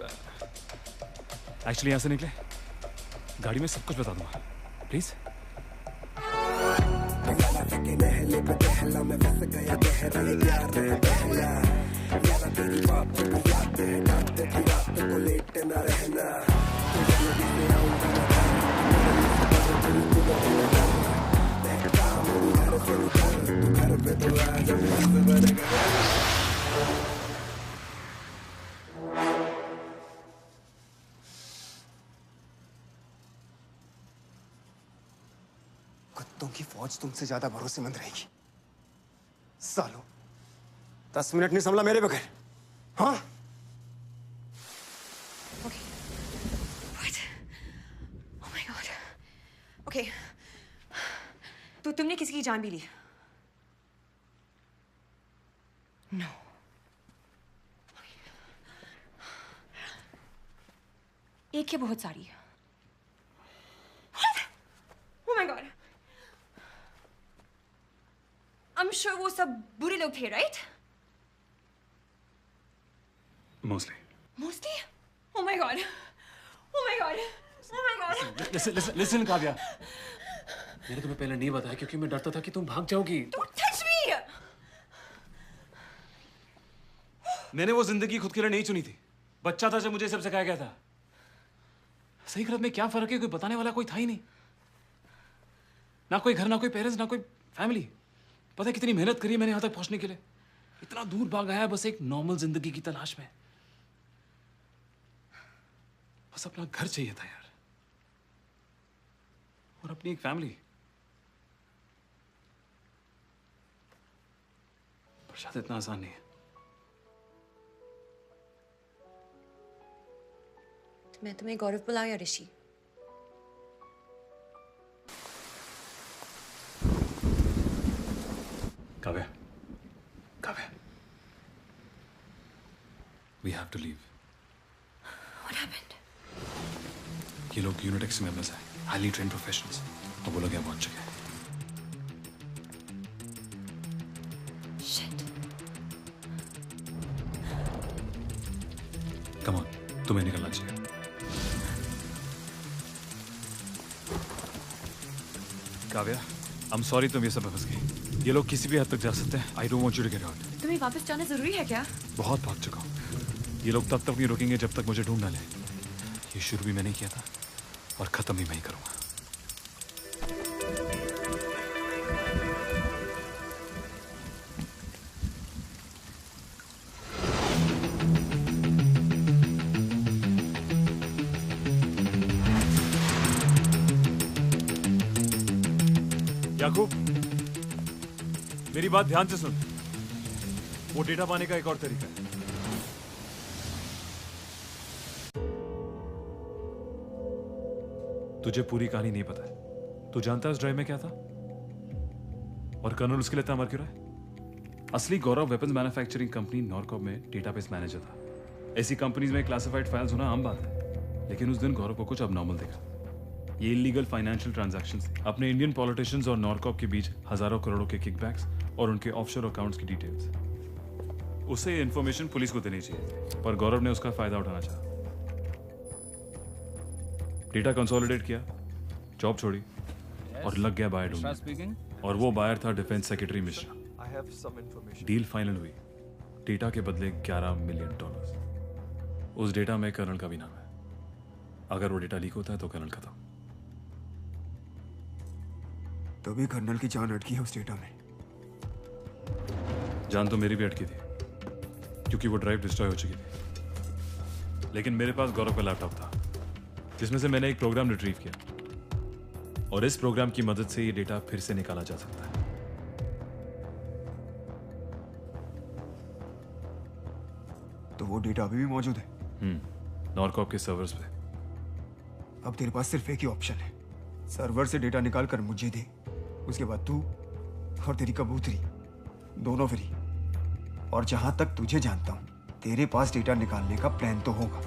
एक्चुअली यहाँ से निकले गाड़ी में सब कुछ बता दूंगा, प्लीज। कुत्तों की फौज तुमसे ज्यादा भरोसेमंद रहेगी। सालो 10 मिनट नहीं संभला मेरे बगैर। हाँ, Oh my God. Okay. तो तुमने किसी की जान भी ली? No. एक या बहुत सारी? Oh my God. I'm sure वो सब बुरे लोग थे, right? Mostly. Mostly? Oh my God. Oh my God. Oh my God. Listen, Kavya. मैंने तुम्हें पहले नहीं बताया क्योंकि मैं डरता था कि तुम भाग जाओगी। Don't touch me. मैंने वो जिंदगी खुद के लिए नहीं चुनी थी। बच्चा था जब मुझे सब सिखाया गया था। सही गलत में क्या फर्क है, कोई बताने वाला कोई था ही नहीं। ना कोई घर, ना कोई पेरेंट्स, ना कोई फैमिली। पता है कितनी मेहनत करी है मैंने यहाँ तक पहुंचने के लिए। इतना दूर भाग आया बस एक नॉर्मल जिंदगी की तलाश में। बस अपना घर चाहिए था यार, और अपनी एक फैमिली। पर शायद इतना आसान नहीं है। तो मैं तुम्हें गौरव बुलाऊं या ऋषि? Kavya, Kavya, we have to leave. What happened? ये लोग यूनिटेक्स मेंबर्स हैं, हाईली ट्रेन्ड प्रोफेशनल्स, और वो लोग यहाँ पहुंच चुके हैं। Shit. Come on, तुम्हें निकलना चाहिए। काव्या, I'm sorry तुम ये सब में फंस गई। ये लोग किसी भी हद तक जा सकते हैं। I don't want you to get out. तुम्हें वापस जाना जरूरी है क्या? बहुत भाग चुका हूँ। ये लोग तब तक नहीं रुकेंगे जब तक मुझे ढूंढ ना ले। ये शुरू भी मैंने किया था और खत्म भी मैं ही करूंगा। याकूब, मेरी बात ध्यान से सुन। वो डेटा पाने का एक और तरीका है। तुझे पूरी कहानी नहीं पता है। तू जानता है उस ड्राइव में क्या था और कर्नल उसके लिए इतना मर क्यों रहा है? असली गौरव वेपन्स मैन्युफैक्चरिंग कंपनी नॉरकॉप में डेटाबेस मैनेजर था। ऐसी कंपनीज में क्लासिफाइड फाइल्स होना आम बात है, लेकिन उस दिन गौरव को कुछ अबनॉर्मल दिखा। ये इलीगल फाइनेंशियल ट्रांजैक्शंस थे। अपने इंडियन पॉलिटिशियंस और नॉरकॉप के बीच हजारों करोड़ों के किकबैक्स और उनके ऑफशोर अकाउंट्स की डिटेल्स। उसे ये इन्फॉर्मेशन पुलिस को देनी चाहिए, पर गौरव ने उसका फायदा उठाना चाहा। डेटा कंसोलिडेट किया, जॉब छोड़ी और लग गया बायर ढूंढने। और वो बायर था defence secretary Mishra. Deal final हुई। डेटा के बदले $11 मिलियन। उस डेटा में कर्नल का भी नाम है। अगर वो डेटा लीक होता है तो कर्नल खत्म। तो भी कर्नल की जान अटकी है उस डेटा में। जान तो मेरी भी अटकी थी, क्योंकि वो ड्राइव डिस्ट्रॉय हो चुकी थी। लेकिन मेरे पास गौरव का लैपटॉप था, जिसमें से मैंने एक प्रोग्राम रिट्रीव किया, और इस प्रोग्राम की मदद से ये डेटा फिर से निकाला जा सकता है। तो वो डेटा अभी भी मौजूद है? नॉरकॉप के सर्वर्स पे। अब तेरे पास सिर्फ एक ही ऑप्शन है, सर्वर से डेटा निकाल कर मुझे दे। उसके बाद तू और तेरी कबूतरी दोनों फ्री। और जहां तक तुझे जानता हूं, तेरे पास डेटा निकालने का प्लान तो होगा।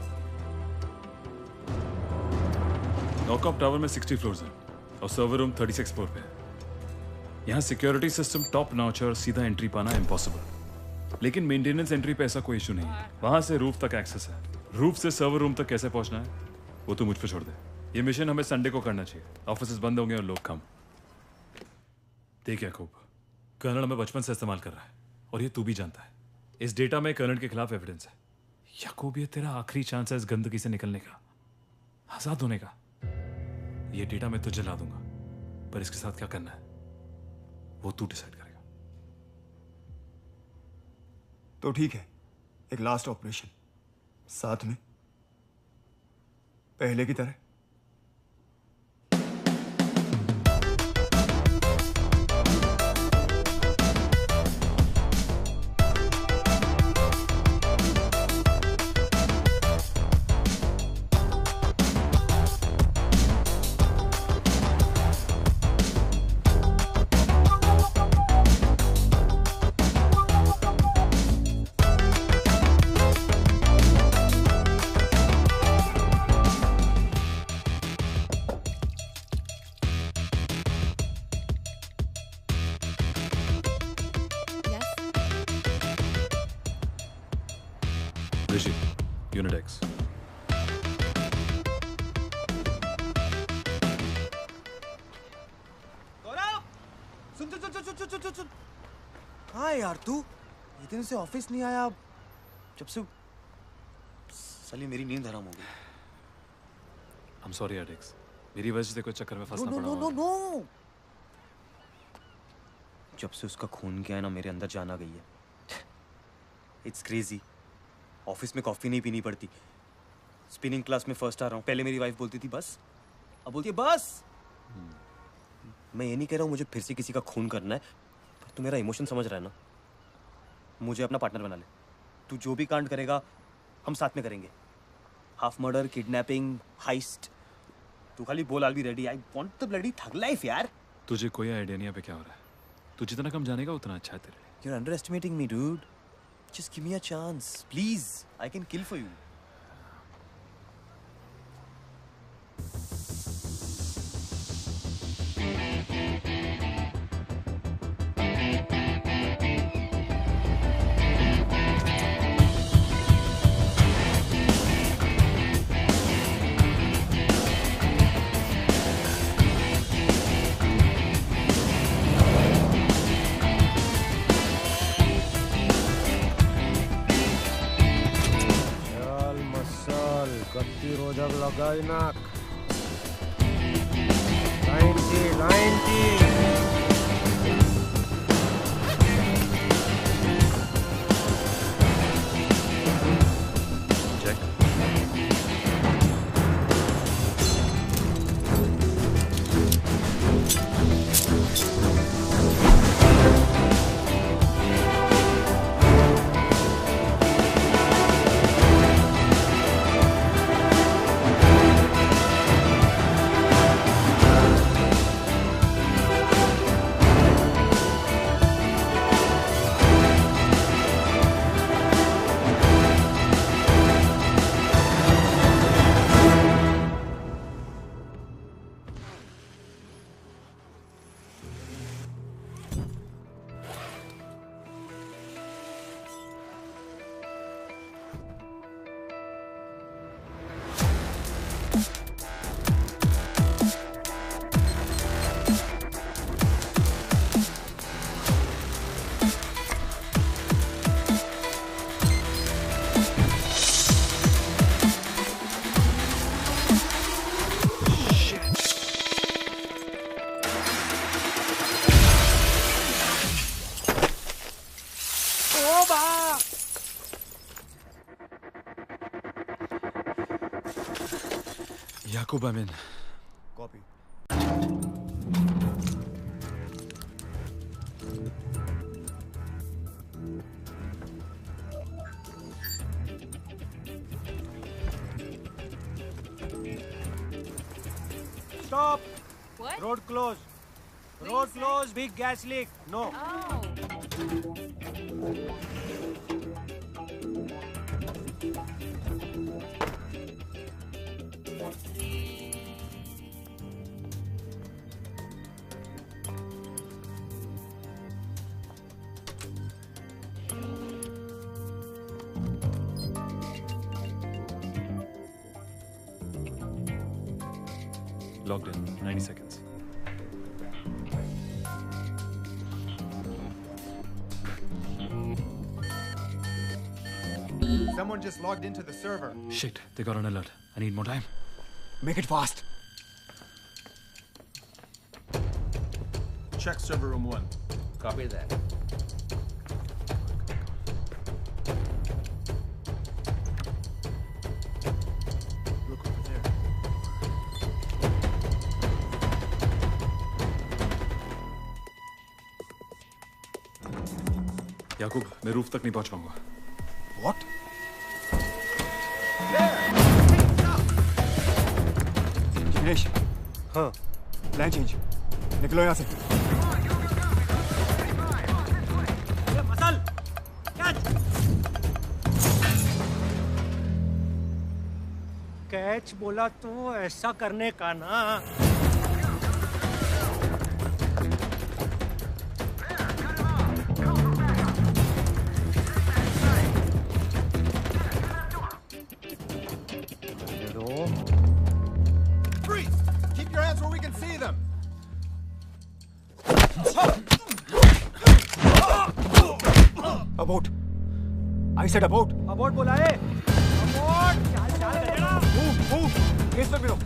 नॉरकॉप टावर में 60 फ्लोर्स हैं और सर्वर रूम 36 फ्लोर पे है। यहाँ सिक्योरिटी सिस्टम टॉप नॉच और सीधा एंट्री पाना इम्पॉसिबल। लेकिन मेंटेनेंस एंट्री पे ऐसा कोई इशू नहीं है। वहां से रूफ तक एक्सेस है। रूफ से सर्वर रूम तक कैसे पहुंचना है वो तू मुझ पे छोड़ दे। ये मिशन हमें संडे को करना चाहिए। ऑफिसेस बंद होंगे और लोग कम। देख याकूब, कर्नल हमें बचपन से इस्तेमाल कर रहा है, और ये तू भी जानता है। इस डेटा में कर्नल के खिलाफ एविडेंस है। याकूब, ये तेरा आखिरी चांस है इस गंदगी से निकलने का, आजाद होने का। ये डेटा मैं तुझे ला दूंगा, पर इसके साथ क्या करना है वो तू डिसाइड करेगा। तो ठीक है, एक लास्ट ऑपरेशन साथ में, पहले की तरह। ऋषि, यूनिट एक्स। सुन। हाँ यार, तू इतने दिन से ऑफिस नहीं आया, जब से साली मेरी नींद हराम हो गई। I'm sorry Adex, मेरी वजह से कोई चक्कर में फंसना पड़ा। No। जब से उसका खून क्या है ना, मेरे अंदर जान आ गई है। It's crazy। ऑफिस में कॉफी नहीं पीनी पड़ती। स्पिनिंग क्लास में फर्स्ट आ रहा हूँ। पहले मेरी वाइफ बोलती थी बस, अब बोलती है बस। मैं ये नहीं कह रहा हूँ मुझे फिर से किसी का खून करना है, पर तू मेरा इमोशन समझ रहा है ना। मुझे अपना पार्टनर बना ले। तू जो भी कांड करेगा हम साथ में करेंगे। हाफ मर्डर, किडनैपिंग, हाइस्ट, तू खाली बोल, I'll be ready। I want the bloody thug life यार। तुझे कोई आइडिया नहीं है पे क्या हो रहा है। तू जितना कम जानेगा उतना अच्छा है तेरे लिए। You're underestimating me, dude। Just give me a chance, please। I can kill for you। Gainak 90 Yakub, I'm in. Copy। Stop! What? Road closed. Road closed, big gas leak. No. Oh. Logged in, 90 seconds. Someone just logged into the server. Shit, they got an alert. I need more time. Make it fast. Check server room 1. Copy that. Look over there. याकूब, मैं roof तक नहीं पहुंच पाऊंगा। What? Dinesh. हाँ। Plan change. निकलो यहाँ से। Muscle, catch बोला तो ऐसा करने का ना। Abort. I said abort. Abort बोला है। अबॉर्ट। चाल गया। Move. केस पे मिलो।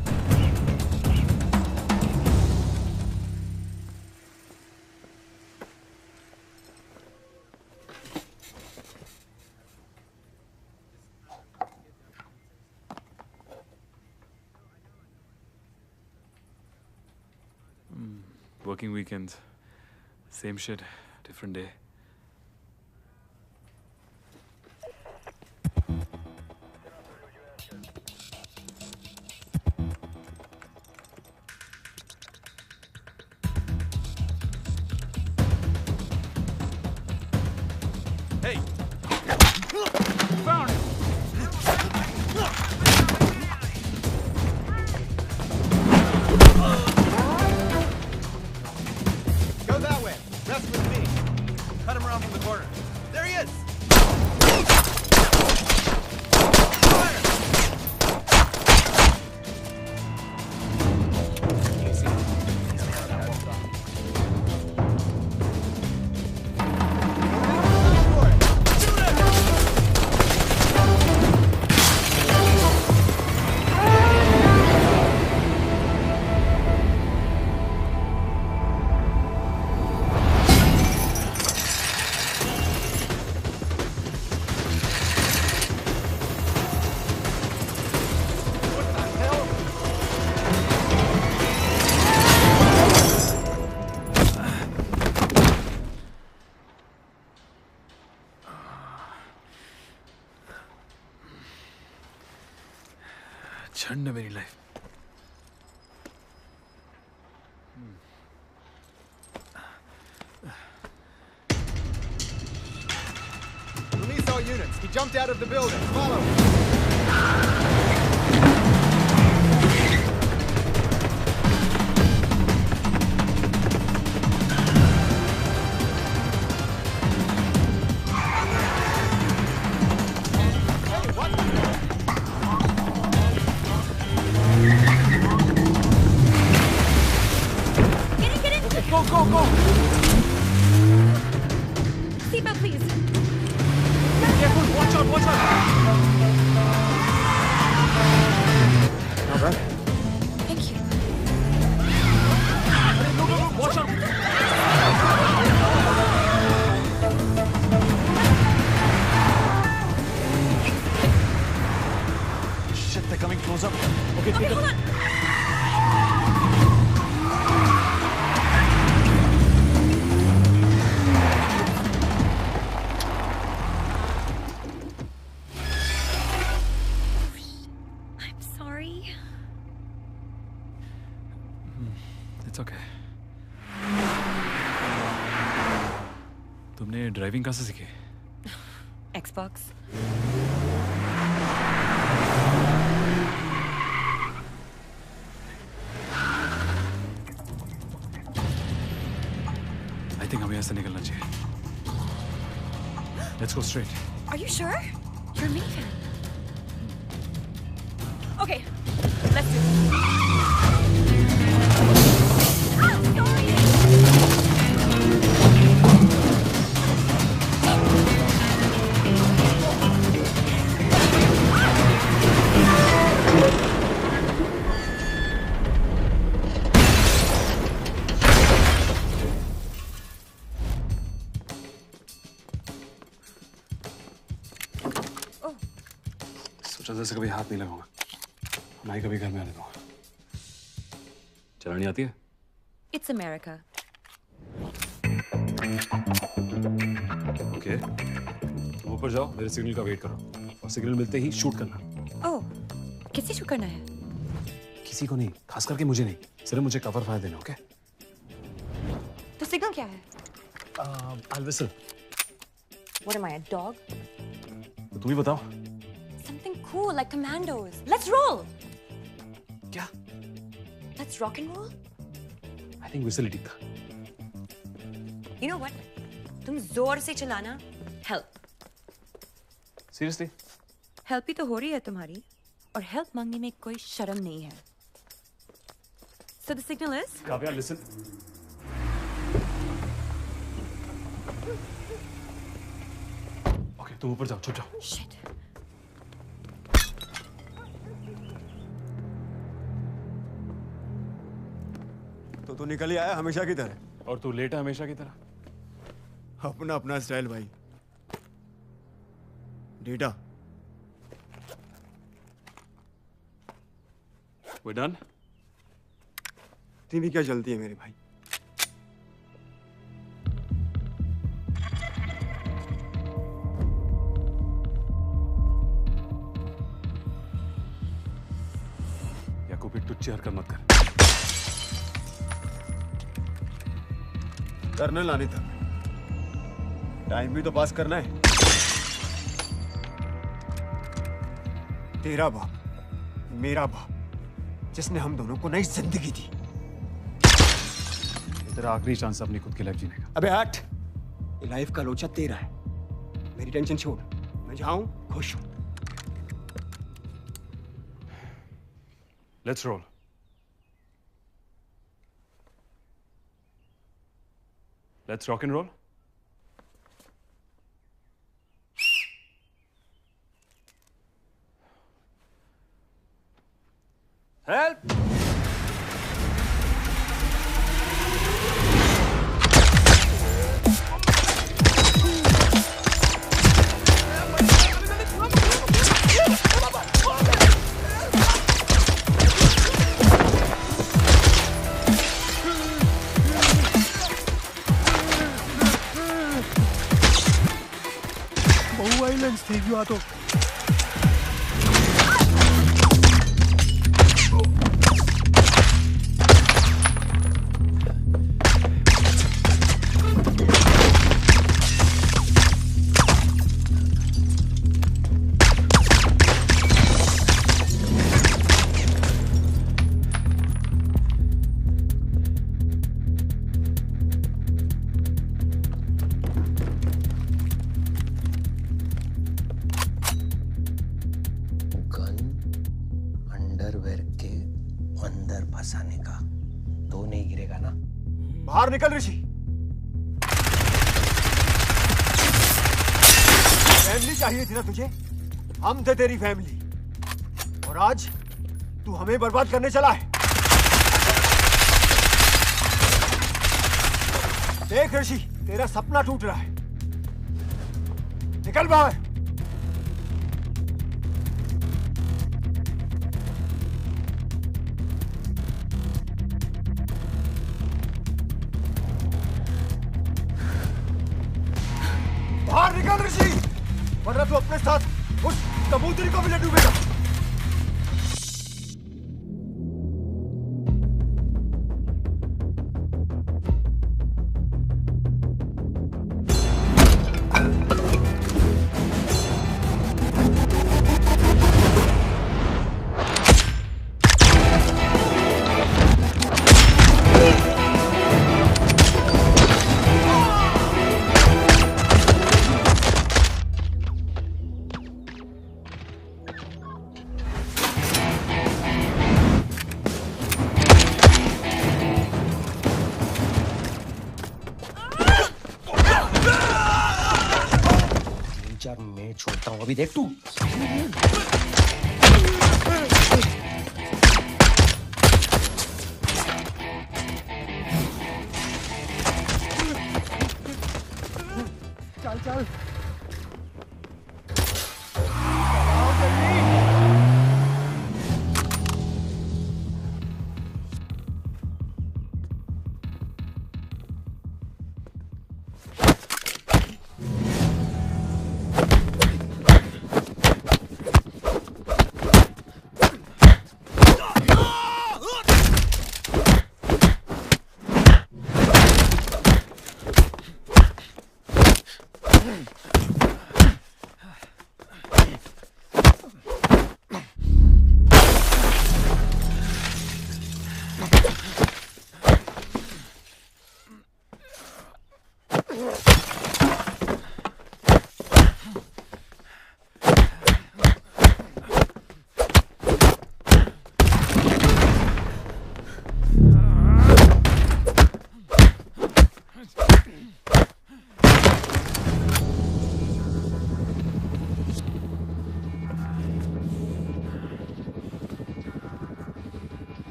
Working weekends. Same shit, different day. Hey! Found it! Go that way. Rest with me. Cut him around from the corner. There he is! झंड है मेरी life. Release all units. He jumped out of the building. Follow. Go! Seatbelt, please. Careful! Watch out! Not bad. Thank you. Go! Watch out! Shit, they're coming close up. Okay, take hold it. on. It's okay. तुमने driving कहाँ से सीखी? Xbox. I think हमें यहाँ से निकलना चाहिए. Let's go straight. Are you sure? You're a Mini fan. Okay, let's do it. सोचा से कभी हाथ नहीं लगाऊंगा. ना ही कभी घर में आने दूंगा. चलानी आती है? It's America. ओके. तुम ऊपर जाओ, मेरे सिग्नल का वेट करो. और सिग्नल मिलते ही शूट करना. Oh, किससे शूट करना है? किसी को नहीं, खास करके मुझे नहीं. सिर्फ मुझे कवर फायर देना, ओके? तो सिग्नल क्या है? I'll whistle. What am I, a dog? तो तुम ही बताओ. Something cool like commandos. Let's roll. क्या? Let's rock and roll. I think whistle ही ठीक था. You know what? तुम जोर से चलाना. Help. Seriously? Help ही तो हो रही है तुम्हारी. और help मांगने में कोई शर्म नहीं है. So the signal is? Kavya, listen. तुम ऊपर जाओ, छुप जाओ। तो निकल ही आया हमेशा की तरह। और तू लेट है हमेशा की तरह। अपना अपना स्टाइल भाई। Data We're done? इतनी भी क्या जल्दी है मेरे भाई? याकूब, टुच्ची हरकत मत कर। करने लाने तक टाइम भी तो पास करना है। तेरा बाप, मेरा बाप, जिसने हम दोनों को नई जिंदगी दी। तेरा आखिरी चांस अपनी खुद की लाइफ जीने का। अबे हट, ये लाइफ का लोचा तेरा है। मेरी टेंशन छोड़, मैं जाऊं खुश हूं। Let's roll. Let's rock and roll. Help! बहु वायलेंस થઈ ગયો આ તો बाहर निकल ऋषि। फैमिली चाहिए थी ना तुझे? हम थे तेरी फैमिली, और आज तू हमें बर्बाद करने चला है। देख ऋषि, तेरा सपना टूट रहा है। निकल बाहर। बाहर निकल ऋषि, वरना तू अपने साथ उस कबूतरी को भी ले डूबेगा। मैं छोड़ता हूँ, अभी देख तू। चल चल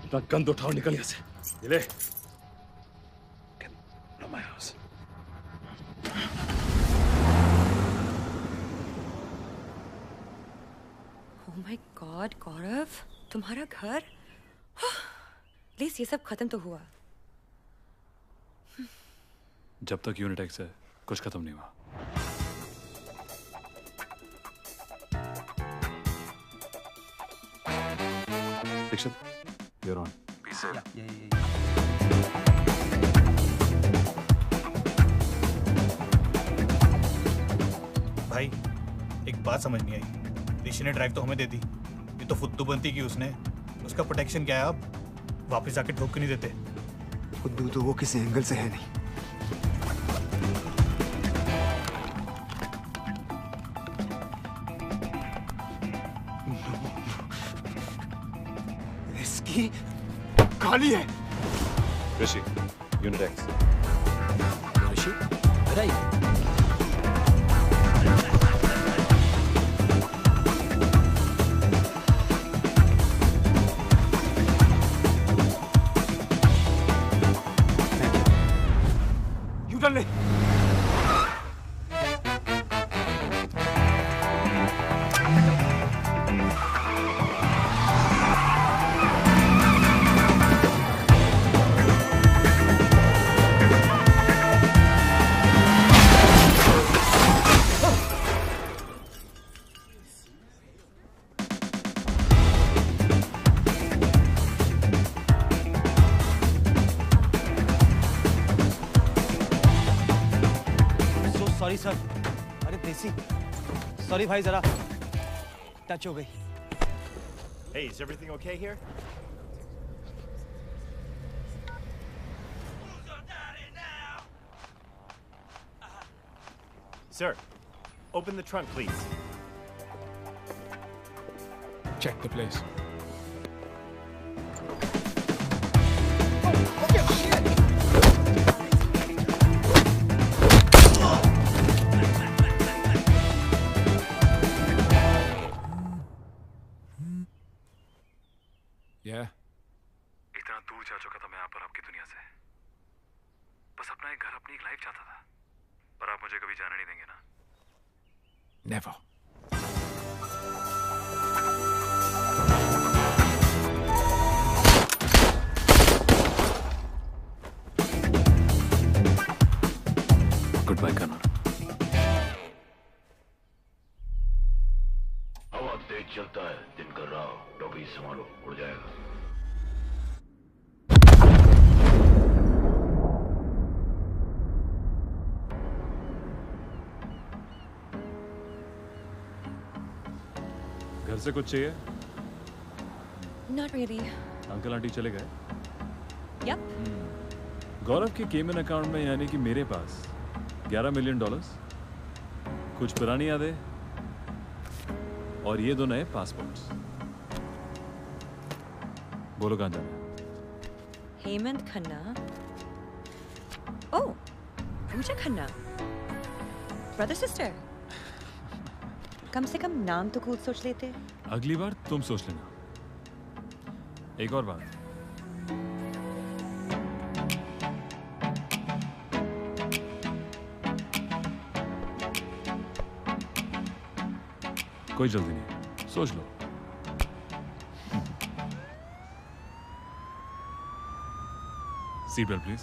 अपना गंद उठाओ, निकल यहाँ से। ये ले। Get out of my house. Oh my God, गौरव, तुम्हारा घर? प्लीज ये सब खत्म तो हुआ। जब तक यूनिट एक्स है कुछ खत्म नहीं हुआ। Dixit, you're on. Be safe. भाई एक बात समझ नहीं आई, ऋषि ने ड्राइव तो हमें दे दी, ये तो फुद्दू बनती की उसने, उसका प्रोटेक्शन क्या है? आप वापस आके ठोक क्यों नहीं देते? फुद्दू तो वो किसी एंगल से है नहीं। इसकी खाली है। ऋषि, यूनिट एक्स। ऋषि, बताइए। यूटर्न ले। Sorry sir. अरे देसी, सॉरी भाई, जरा टच हो गई। Hey, is everything okay here? Sir, open the trunk, please. Check the place. Yeah. इतना दूर जा चुका था मैं यहाँ पर आपकी दुनिया से। बस अपना एक घर, अपनी एक लाइफ चाहता था, पर आप मुझे कभी जाने नहीं देंगे ना? Never. Goodbye, Kanan. हवा तेज चलता है, दिन कर रहा हो, टोपी संभालो, उड़ जाएगा। घर से कुछ चाहिए? Not really. अंकल आंटी चले गए? Yep. गौरव के केमन अकाउंट में, यानी कि मेरे पास $11 मिलियन, कुछ पुरानी यादें और ये 2 नए पासपोर्ट्स। बोलो कहाँ जाना है? Hemant Khanna. Oh, Pooja Khanna. Brother sister. कम से कम नाम तो कूल सोच लेते। अगली बार तुम सोच लेना। एक और बात, कोई जल्दी नहीं, सोच लो। Seat belt please.